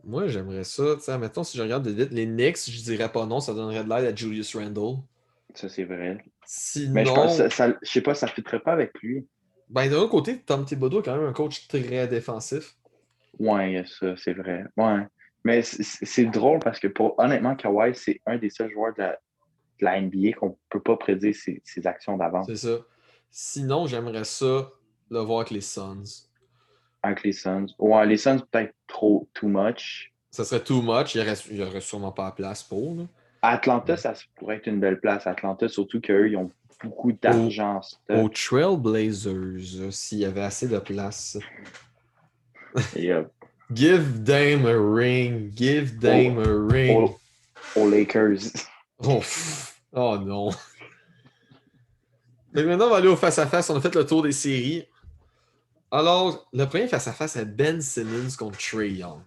moi j'aimerais ça. T'sais, mettons, si je regarde vite, les Knicks, je dirais pas non, ça donnerait de l'aide à Julius Randle. Ça, c'est vrai. Mais je pense Sinon, je sais pas, ça ne fitterait pas avec lui. ben d'un autre côté, Tom Thibodeau est quand même un coach très défensif. Ouais, il y a ça, c'est vrai. Ouais. Mais c'est drôle parce que honnêtement, Kawhi, c'est un des seuls joueurs de la NBA qu'on peut pas prédire ses actions C'est d'avance ça. Sinon, j'aimerais ça le voir avec les Suns. avec les Suns. Ouais, les Suns, peut-être trop, too much. Ça serait too much. Il y aurait sûrement pas la place pour. Là. Atlanta, Mais- ça pourrait être une belle place. Atlanta, surtout qu'eux, ils ont beaucoup Au, d'argent en aux stock. Trailblazers, s'il y avait assez de place. Et Give Dame a ring. Give Dame aux, a ring. aux- aux Lakers. Oh, oh non. Donc maintenant, on va aller au face-à-face. On a fait le tour des séries. Alors, le premier face-à-face est Ben Simmons contre Trey Young.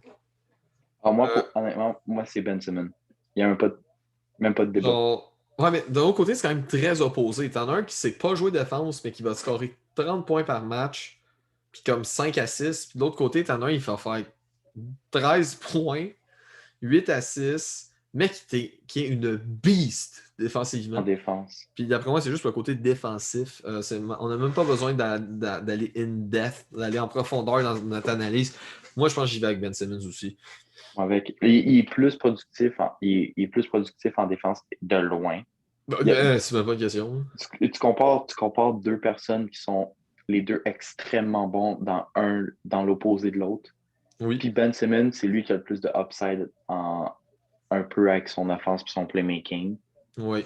Moi, Euh, honnêtement, moi, c'est Ben Simmons. Il n'y a même pas de débat. genre, ouais, mais d'un autre côté, c'est quand même très opposé. T'en as un qui sait pas jouer défense, mais qui va scorer 30 points par match, puis comme 5 assists. Puis de l'autre côté, t'en as un, il va faire 13 points, 8 assists, mais qui est une beast En défensivement. défense. Puis d'après moi, c'est juste le côté défensif. On n'a même pas besoin d'aller in-depth, d'aller en profondeur dans notre analyse. Moi, je pense que j'y vais avec Ben Simmons aussi. Il est plus productif il est plus productif en défense de loin. Il y a- C'est même pas une question. tu compares deux personnes qui sont les deux extrêmement bons dans l'opposé de l'autre. Oui, Puis Ben Simmons, c'est lui qui a le plus de upside un peu avec son offense et son playmaking. oui.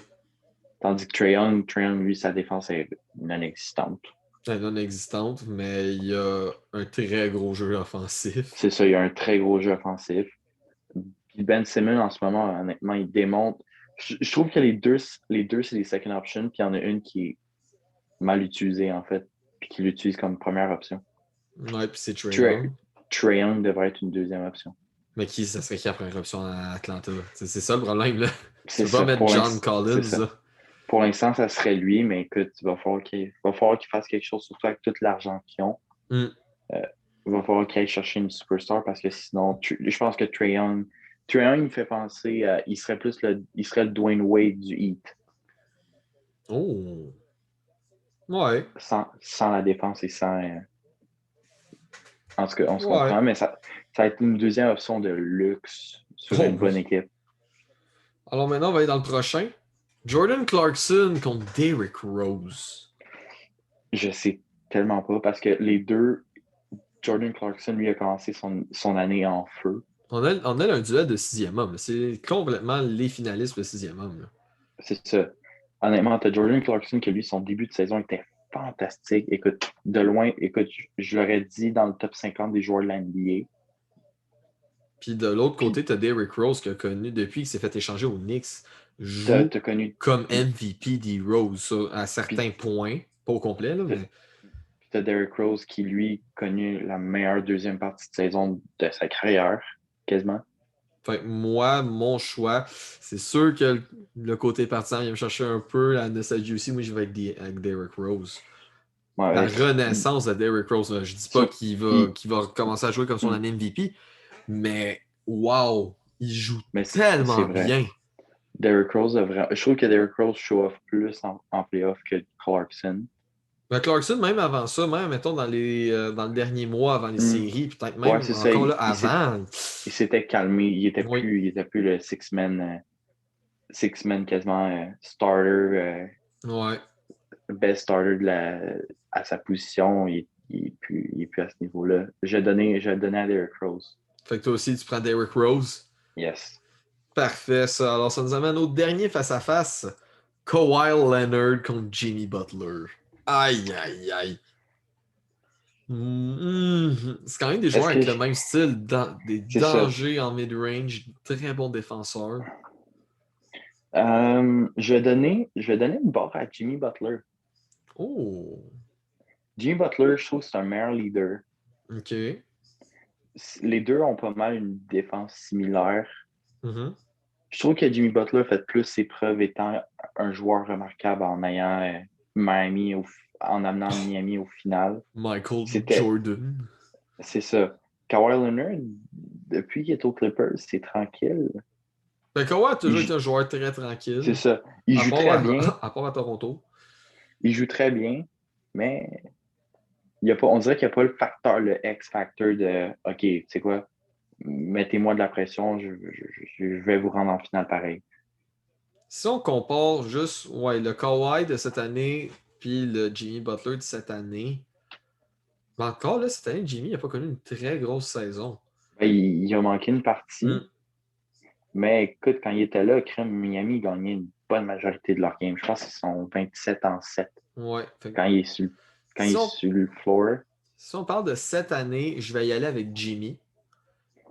Tandis que Trae Young, lui, sa défense est non existante. Elle est non existante, mais il y a un très gros jeu offensif. C'est ça, il y a un très gros jeu offensif. Puis Ben Simmons, en ce moment, honnêtement, il démontre. Je trouve que les deux c'est des second options, puis il y en a une qui est mal utilisée, en fait, puis qui l'utilise comme première option. Ouais, puis c'est Trae Trae Young. Trae Young devrait être une deuxième option. Mais qui, ça serait qui la première option à Atlanta? C'est ça le problème, là. Tu C'est peux pas ça. mettre John C'est Collins, ça. là. Pour l'instant, ça serait lui, mais écoute, il va falloir qu'il fasse quelque chose, surtout avec tout l'argent qu'ils ont. Hmm. Euh, il va falloir qu'il aille chercher une superstar parce que sinon, je pense que Trae Young, il fait penser à. Il serait le Dwayne Wade du Heat. Oh! Ouais, Sans la défense et sans. En tout cas, on se ouais. comprend, mais ça va être une deuxième option de luxe sur Oh une bonne oui. équipe. Alors maintenant, on va aller dans le prochain. Jordan Clarkson contre Derrick Rose. Je sais tellement pas parce que les deux, Jordan Clarkson, lui, a commencé son année en feu. On a un duel de sixième homme. C'est complètement les finalistes de sixième homme, là. C'est ça. Honnêtement, t'as Jordan Clarkson que lui, son début de saison était fantastique. Écoute, de loin, écoute, je l'aurais dit dans le top 50 des joueurs de la NBA. Puis de l'autre Puis côté, tu as Derrick Rose qui a connu depuis qu'il s'est fait échanger aux Knicks, t'as, joue t'as connu. comme Puis, MVP des Rose ça, à puis, certains points. Pas au complet, là, t'as, mais. puis t'as Derrick Rose qui, lui, connu la meilleure deuxième partie de saison de sa carrière, quasiment. Fait que moi, mon choix, c'est sûr que le côté partisan vient me chercher un peu la nostalgie aussi. Moi, je vais avec Derrick Rose. La Ouais, renaissance de Derrick Rose, là, je dis pas sur- qu'il va, il- qu'il va commencer à jouer comme son année MVP, mais wow, il joue mais c'est tellement vrai. bien. Derrick Rose a vraiment. Je trouve que Derrick Rose show off plus en playoff que Clarkson. Ben, Clarkson, même avant ça, même mettons dans le dernier mois avant les Hmm. séries, peut-être Ouais, même c'est ça. encore là Il s'est- avant. il s'était calmé. Oui, Il était plus le six-man quasiment starter, ouais. best starter à sa position. Il est plus à ce niveau-là. Je vais donner à Derrick Rose. Fait que toi aussi, tu prends Derrick Rose. Yes. Parfait, ça. Alors, ça nous amène au dernier face-à-face. Kawhi Leonard contre Jimmy Butler. Aïe, aïe, aïe. C'est quand même des joueurs Est-ce que avec le même style, des c'est ça? dangers en mid-range, très bons défenseurs. Je vais donner une barre à Jimmy Butler. Oh, Jimmy Butler, je trouve que c'est un meilleur leader. ok. Les deux ont pas mal une défense similaire. Mhm. Je trouve que Jimmy Butler fait plus ses preuves étant un joueur remarquable en ayant Miami en amenant Miami au final. Michael C'était, Jordan. c'est ça. Kawhi Leonard, depuis qu'il est au Clippers, c'est tranquille. Ben, Kawhi a Il toujours été joue- un joueur très c'est tranquille, ça. Il à joue part très bien. à, à part à Toronto. Il joue très bien, mais on dirait qu'il n'y a pas le X-factor de OK, c'est quoi? Mettez-moi de la pression, je vais vous rendre en finale pareil. Si on compare juste ouais, le Kawhi de cette année puis le Jimmy Butler de cette année, ben encore là, cette année, Jimmy n'a pas connu une très grosse saison. Ben, il a manqué une partie. Hmm. Mais écoute, quand il était là, Crème Miami gagnait une bonne majorité de leur game. Je pense qu'ils sont 27-7 Ouais. Fait que quand il est sur, quand il si est on, sur le floor. si on parle de cette année, je vais y aller avec Jimmy.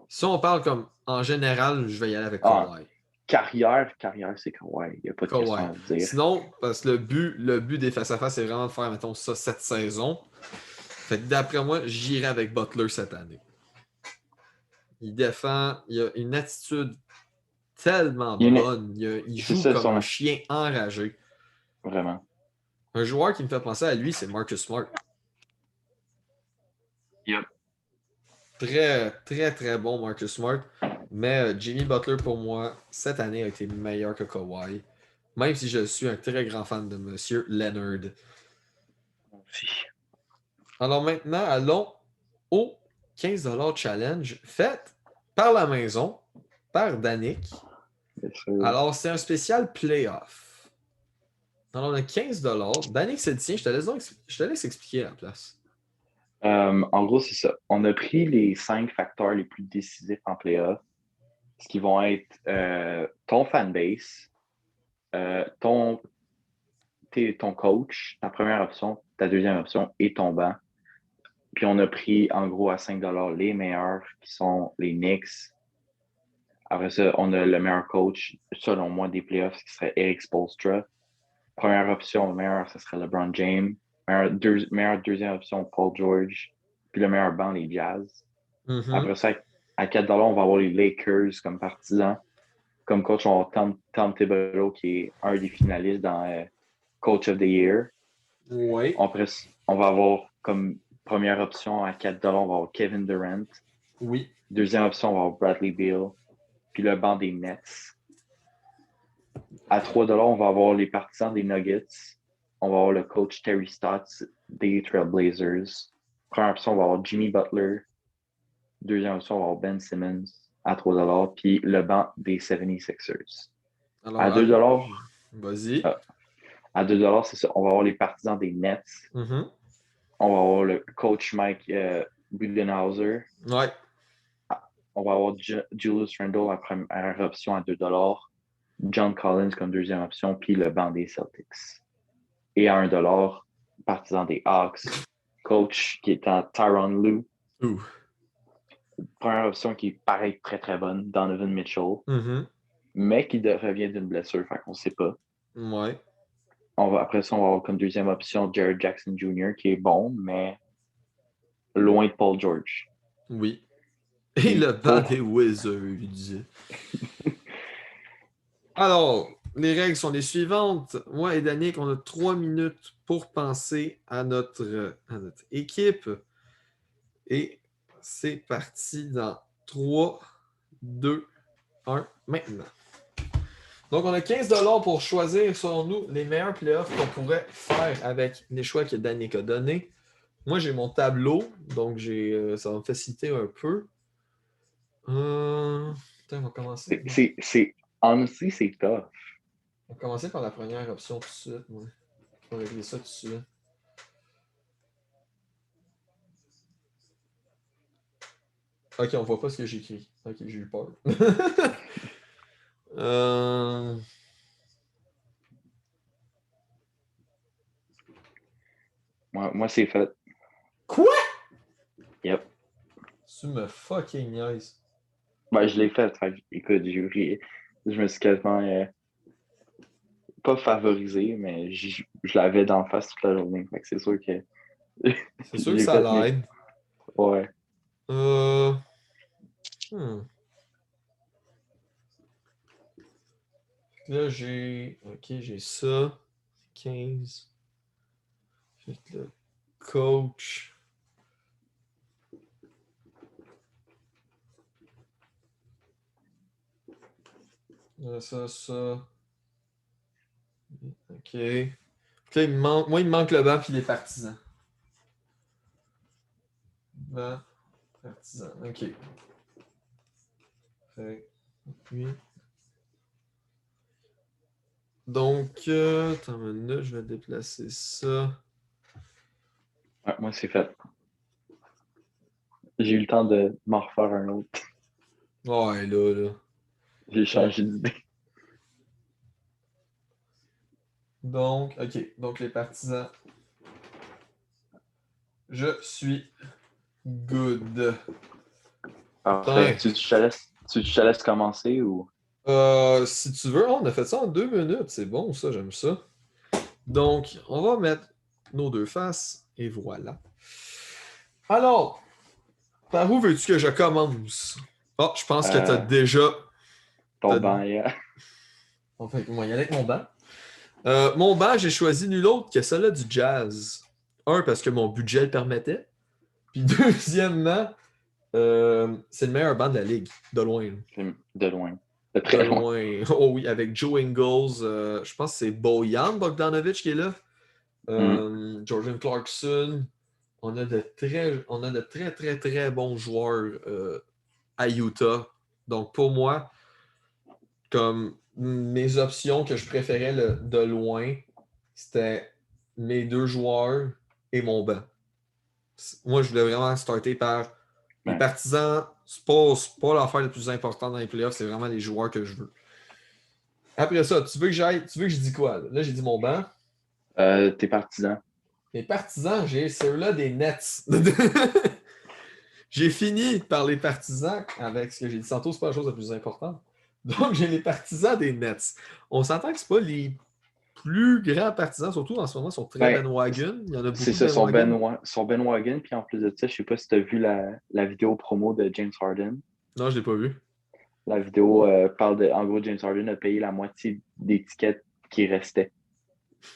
Si on parle comme en général, je vais y aller avec Ah, Kawhi. carrière, c'est Kawhi. Il n'y a pas de question Kawhi. à se dire. Sinon, parce que le but des face-à-face, c'est vraiment de faire, mettons, ça cette saison. Fait que d'après moi, j'irai avec Butler cette année. Il défend, il a une attitude tellement Il y a une- bonne. Il C'est joue ça, comme un chien enragé. vraiment. Un joueur qui me fait penser à lui, c'est Marcus Smart. Yep. Très, très, très bon Marcus Smart. Mais Jimmy Butler, pour moi, cette année a été meilleur que Kawhi. Même si je suis un très grand fan de Monsieur Leonard. Alors maintenant, allons au 15$ challenge fait par la maison, par Danick. Bien sûr. Alors, c'est un spécial playoff. Alors, on a 15$. Danick, c'est le tien. Je te laisse expliquer à la place. En gros, c'est ça. On a pris les 5 facteurs les plus décisifs en playoff, ce qui vont être ton fanbase, ton, ton coach, ta première option, ta deuxième option et ton banc. Puis on a pris en gros à 5$ les meilleurs qui sont les Knicks. Après ça, on a le meilleur coach, selon moi, des playoffs, qui serait Eric Spoelstra. Première option, le meilleur, ce serait LeBron James. Meilleure deuxième option, Paul George. Puis le meilleur banc, les Jazz. Mhm. Après ça, à 4$, on va avoir les Lakers comme partisans. Comme coach, on va avoir Tom Thibodeau, qui est un des finalistes dans Coach of the Year. Oui. Après, on va avoir comme première option à 4$, on va avoir Kevin Durant. Oui. Deuxième option, on va avoir Bradley Beal. Puis le banc des Nets. À 3$, on va avoir les partisans des Nuggets. On va avoir le coach Terry Stotts des Trailblazers. Première option, on va avoir Jimmy Butler. Deuxième option, on va avoir Ben Simmons à 3$. Puis le banc des 76ers. À Alors, 2$, vas-y. euh, à 2$, c'est ça. On va avoir les partisans des Nets. Mhm. On va avoir le coach Mike Budenholzer. Ouais. On va avoir Julius Randle à première option à 2$. John Collins comme deuxième option, puis le banc des Celtics. Et à 1$, partisan des Hawks, coach qui est en Tyronn Lue. Ouh. Première option qui est pareil très très bonne, Donovan Mitchell, Mhm. mais qui revient d'une blessure, fait qu'on ne sait pas. Ouais. Après ça, on va avoir comme deuxième option Jared Jackson Jr., qui est bon, mais loin de Paul George. Oui. Et Puis le banc des pour. Wizards. Alors, les règles sont les suivantes. Moi et Danick, on a 3 minutes pour penser à notre équipe. Et c'est parti dans 3, 2, 1, maintenant. Donc, on a 15$ pour choisir, selon nous, les meilleurs playoffs qu'on pourrait faire avec les choix que Danick a donnés. Moi, j'ai mon tableau, donc ça va me faciliter un peu. Attends, on va commencer. Honestly, c'est tough. On va commencer par la première option tout de suite. Ouais. On va régler ça tout de suite. Ok, on voit pas ce que j'écris. Ok, j'ai eu peur. euh... Moi c'est fait. Quoi? Yep. Tu me fucking niaise. Ben, je l'ai fait. Écoute, je me suis quasiment pas favorisé, mais je l'avais d'en face toute la journée. Fait que c'est sûr que C'est sûr que j'ai ça fait mes. l'aide. Ouais. Euh... hmm. Là, j'ai. Ok, j'ai ça. 15. Fait que le coach. Ça. Ok. Là, moi, il me manque le banc puis les partisans. Banc, partisans. Ok. Fait. Oui. Donc, attends une minute, je vais déplacer ça. Ouais, moi, c'est fait. J'ai eu le temps de m'en refaire un autre. Ouais, là. J'ai Fait- changé d'idée. Donc, ok. Donc, les partisans. Je suis good. Parfait. Putain. Tu te laisses commencer ou. Si tu veux, on a fait ça en 2 minutes. C'est bon, ça, j'aime ça. Donc, on va mettre nos deux faces. Et voilà. Alors, par où veux-tu que je commence? Oh, je pense que t'as euh, déjà. ton t'as- banc, On va y aller avec mon banc. Mon banc, j'ai choisi nul autre que celui du jazz. Un, parce que mon budget le permettait. Puis deuxièmement, c'est le meilleur banc de la ligue, de loin. Là. de loin. De De très loin. loin. Oh oui, avec Joe Ingles, je pense que c'est Bojan Bogdanovic qui est là. Hmm. Jordan Clarkson. On a de très, très, très bons joueurs à Utah. Donc pour moi, comme mes options que je préférais de loin, c'était mes deux joueurs et mon banc. Moi, je voulais vraiment starter par les Ouais. partisans. C'est pas l'affaire la plus importante dans les playoffs, c'est vraiment les joueurs que je veux. Après ça, tu veux que je dise quoi? Là, j'ai dit mon banc. Tes partisans. Les partisans, j'ai ceux-là des Nets. J'ai fini par les partisans avec ce que j'ai dit tantôt, c'est pas la chose la plus importante. Donc, j'ai les partisans des Nets. On s'entend que c'est pas les plus grands partisans, surtout en ce moment, sont très Ben, bandwagon. Il y en a c'est beaucoup de ça, bandwagon. son Ben Wagon. Puis en plus de ça, je sais pas si tu as vu la vidéo promo de James Harden. Non, je l'ai pas vu. La vidéo parle de, en gros, James Harden a payé la moitié des tickets qui restaient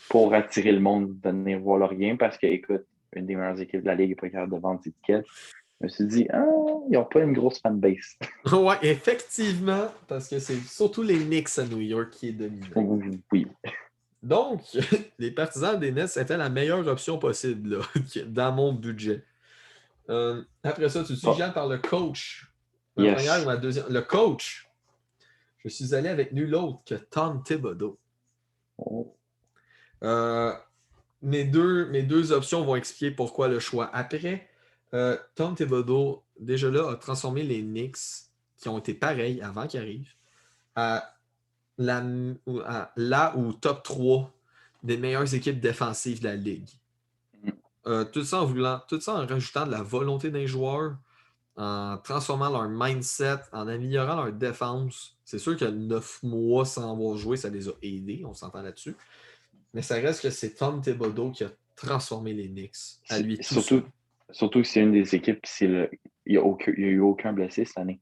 pour attirer le monde de venir voir leur game parce que, écoute, une des meilleures équipes de la Ligue n'est pas capable de vendre ses tickets. Je me suis dit, ah, ils n'ont pas une grosse fanbase. Ouais, effectivement, parce que c'est surtout les Knicks à New York qui est dominant. Oui. Donc, les partisans des Nets étaient la meilleure option possible là, dans mon budget. Après ça, tu Bon, suggères par le coach. Ma première ou yes. ma deuxième. Le coach. Je suis allé avec nul autre que Tom Thibodeau. Oh, Euh, mes deux options vont expliquer pourquoi le choix. Après, Tom Thibodeau, déjà là, a transformé les Knicks, qui ont été pareils avant qu'ils arrivent, à la ou top 3 des meilleures équipes défensives de la Ligue. Tout ça en rajoutant de la volonté d'un joueur, en transformant leur mindset, en améliorant leur défense. C'est sûr que 9 mois sans avoir joué, ça les a aidés, on s'entend là-dessus. Mais ça reste que c'est Tom Thibodeau qui a transformé les Knicks à lui tout seul. Surtout que c'est une des équipes qui il n'y a eu aucun blessé cette année.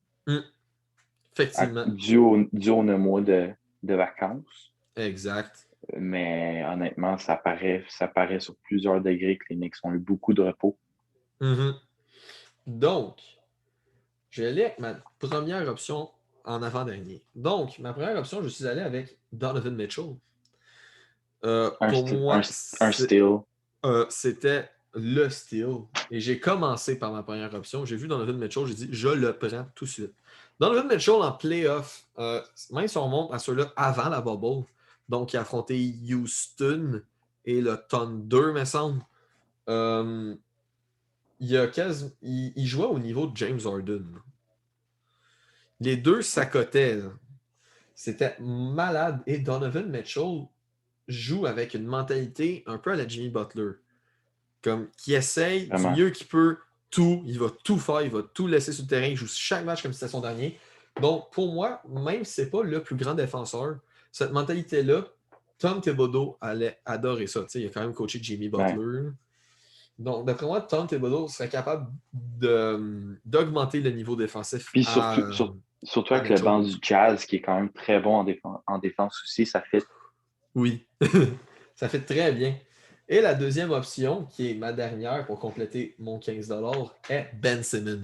Effectivement. Dû aux 9 mois de vacances. Exact. Mais honnêtement, ça paraît sur plusieurs degrés que les Knicks ont eu beaucoup de repos. Mm-hmm. Donc, je vais aller avec ma première option en avant-dernier. Donc, ma première option, je suis allé avec Donovan Mitchell. Pour moi, Un steal. c'était le steal. Et j'ai commencé par ma première option. J'ai vu Donovan Mitchell, j'ai dit, je le prends tout de suite. Donovan Mitchell en playoff, même si on monte à ceux-là avant la bubble, donc il a affronté Houston et le Thunder, me semble. Il jouait au niveau de James Harden. Les deux s'accotaient. C'était malade. Et Donovan Mitchell joue avec une mentalité un peu à la Jimmy Butler. Comme qui essaye du Vraiment. mieux qu'il peut tout. Il va tout faire, il va tout laisser sur le terrain. Il joue chaque match comme si c'était son dernier. Donc, pour moi, même si ce n'est pas le plus grand défenseur, cette mentalité-là, Tom Thibodeau allait adorer ça. Il a quand même coaché Jimmy Butler. Ouais. Donc, d'après moi, Tom Thibodeau serait capable d'augmenter le niveau défensif Puis surtout à avec le Mitchell. banc du Jazz, qui est quand même très bon en défense aussi, ça fait. Oui, ça fait très bien. Et la deuxième option, qui est ma dernière pour compléter mon 15$, est Ben Simmons.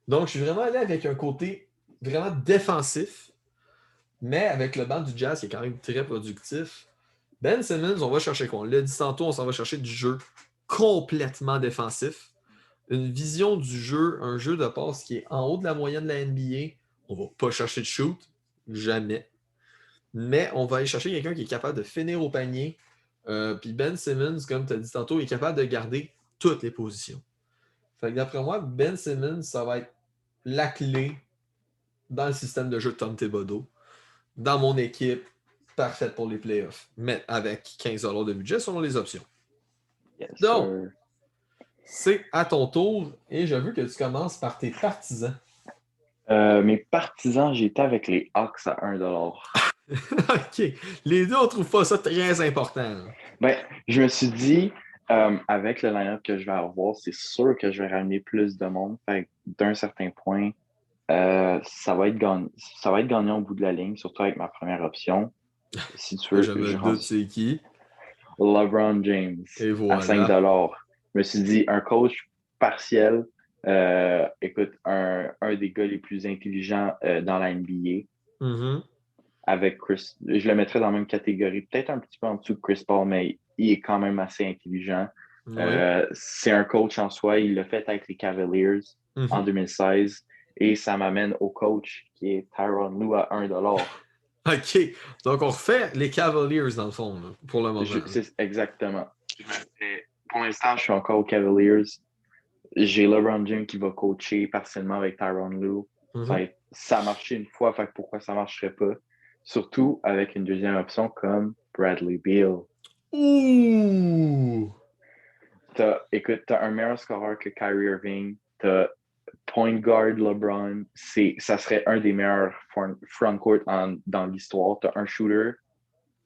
Donc, je suis vraiment allé avec un côté vraiment défensif, mais avec le banc du Jazz qui est quand même très productif. Ben Simmons, on va chercher quoi? On l'a dit tantôt, on s'en va chercher du jeu complètement défensif. Une vision du jeu, un jeu de passe qui est en haut de la moyenne de la NBA. On ne va pas chercher de shoot, jamais. Mais on va aller chercher quelqu'un qui est capable de finir au panier. Puis Ben Simmons, comme tu as dit tantôt, est capable de garder toutes les positions. Fait que d'après moi, Ben Simmons, ça va être la clé dans le système de jeu de Tom Thibodeau, dans mon équipe parfaite pour les playoffs, mais avec 15$ de budget selon les options. Yes, Donc, sir. c'est à ton tour et je veux que tu commences par tes partisans. Mes partisans, j'étais avec les Hawks à 1$. OK. Les deux, on trouve pas ça très important. Ben, je me suis dit, avec le line-up que je vais avoir, c'est sûr que je vais ramener plus de monde. Fait que d'un certain point, ça va être gagnant au bout de la ligne, surtout avec ma première option. Si tu Je veux, me doute c'est qui. LeBron James Et à voilà. 5$. Je me suis dit, un coach partiel, écoute, un des gars les plus intelligents dans la NBA, Mm-hmm. avec Chris, je le mettrais dans la même catégorie, peut-être un petit peu en dessous de Chris Paul, mais il est quand même assez intelligent. Oui. C'est un coach en soi, il l'a fait avec les Cavaliers en Mm-hmm. 2016, et ça m'amène au coach qui est Tyronn Lue à 1$. OK. Donc, on refait les Cavaliers, dans le fond, là, pour le moment. C'est exactement. Je mettrais pour l'instant, je suis encore aux Cavaliers. J'ai LeBron James qui va coacher partiellement avec Tyronn Lue. Mhm. Ça a marché une fois, fait que pourquoi ça ne marcherait pas? Surtout avec une deuxième option comme Bradley Beal. Ouh! Écoute, t'as un meilleur scoreur que Kyrie Irving, t'as point guard LeBron, ça serait un des meilleurs front court dans l'histoire. T'as un shooter,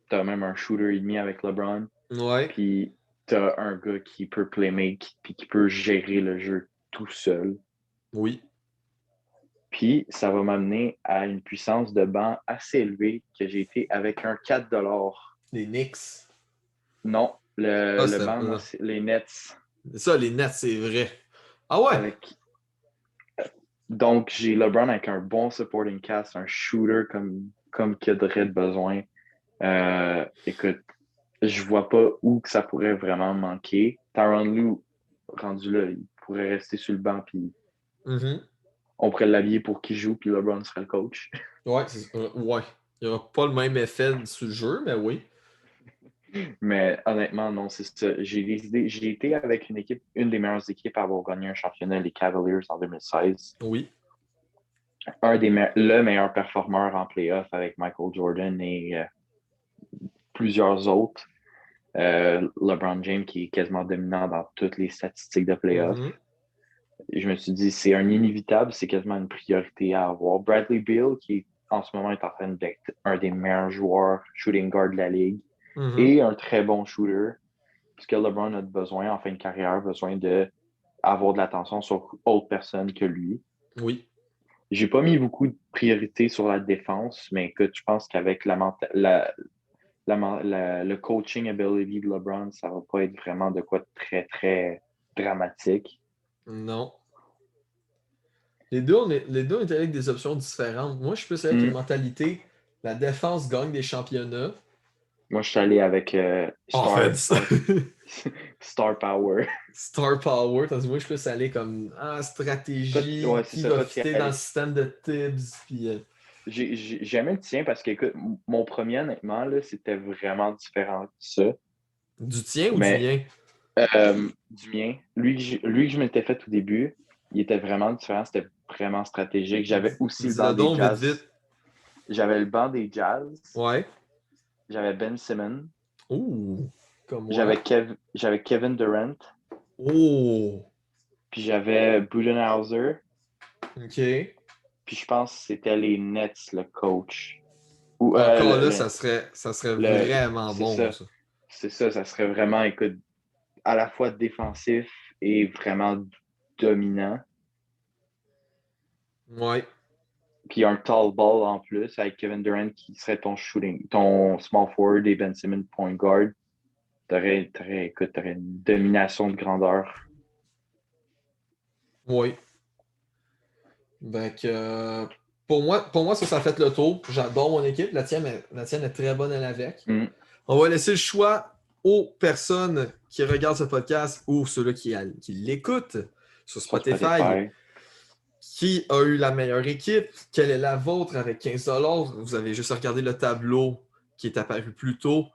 t'as même un shooter et demi avec LeBron, Ouais, puis t'as un gars qui peut playmake, puis qui peut gérer le jeu tout seul. oui. Puis ça va m'amener à une puissance de banc assez élevée que j'ai été avec un 4$. Les Knicks. Non, Ah, le c'était. banc, non, les Nets. Ça, les Nets, c'est vrai. Ah ouais? Avec Donc, j'ai LeBron avec un bon supporting cast, un shooter comme qu'il aurait besoin. Écoute, je vois pas où que ça pourrait vraiment manquer. Tyronn Lue, rendu là, il pourrait rester sur le banc, puis Mhm. on pourrait l'habiller pour qu'il joue, puis LeBron serait le coach. Ouais, ouais. Il n'y aura pas le même effet sur le jeu, mais oui. Mais honnêtement, non, c'est ça. J'ai été avec une des meilleures équipes à avoir gagné un championnat, les Cavaliers en 2016. Oui. Le meilleur performeur en playoff avec Michael Jordan et plusieurs autres. LeBron James qui est quasiment dominant dans toutes les statistiques de playoff. Mhm. Et je me suis dit, c'est un inévitable, c'est quasiment une priorité à avoir. Bradley Beal, qui en ce moment est en train d'être un des meilleurs joueurs shooting guard de la ligue Mhm. et un très bon shooter, puisque LeBron a besoin, en fin de carrière, besoin d'avoir de l'attention sur autre personne que lui. Oui. J'ai pas mis beaucoup de priorité sur la défense, mais écoute, je pense qu'avec le coaching ability de LeBron, ça va pas être vraiment de quoi de très, très dramatique. Non. Les deux, on est avec des options différentes. Moi, je suis plus avec une Hmm. mentalité la défense gagne des championnats. Moi, je suis allé avec Offense. Star Power. Star Power. Tandis que moi, je suis plus allé comme Ouais, stratégie, c'est qui ça, va toi, tu y fitter dans le allais. système de Tibbs. Puis, J'aimais le tien parce que, écoute, mon premier, honnêtement, là, c'était vraiment différent de ça. du tien ou du Mais mien? du mien, lui que je m'étais fait au début, il était vraiment différent. C'était vraiment stratégique. J'avais aussi le banc Dis-le des donc vite, Jazz. vite. J'avais le banc des Jazz. Ouais. J'avais Ben Simmons. Ouh, comme moi. J'avais Kevin Durant. Oh, Puis j'avais Budenholzer. ok. Puis je pense que c'était les Nets, le coach. Ou Encore là, ça serait vraiment c'est bon, ça. ça. C'est ça. Ça serait vraiment, écoute, à la fois défensif et vraiment dominant. Ouais. Puis un tall ball en plus avec Kevin Durant qui serait ton small forward et Ben Simmons point guard. T'aurais une domination de grandeur. Oui. Donc, pour moi, ça a fait le tour. J'adore mon équipe. La tienne est très bonne à l'avec. Mm. On va laisser le choix aux personnes qui regardent ce podcast ou ceux-là qui l'écoutent sur Sur Spotify. Spotify. Qui a eu la meilleure équipe? Quelle est la vôtre avec 15$? Vous avez juste regardé le tableau qui est apparu plus tôt.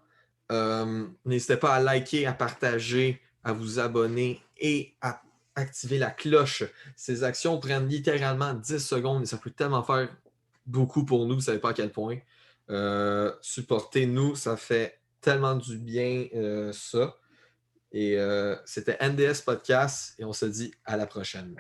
N'hésitez pas à liker, à partager, à vous abonner et à activer la cloche. Ces actions prennent littéralement 10 secondes et ça peut tellement faire beaucoup pour nous, vous ne savez pas à quel point. Supportez-nous, ça fait tellement du bien ça. Et c'était NDS Podcast et on se dit à la prochaine.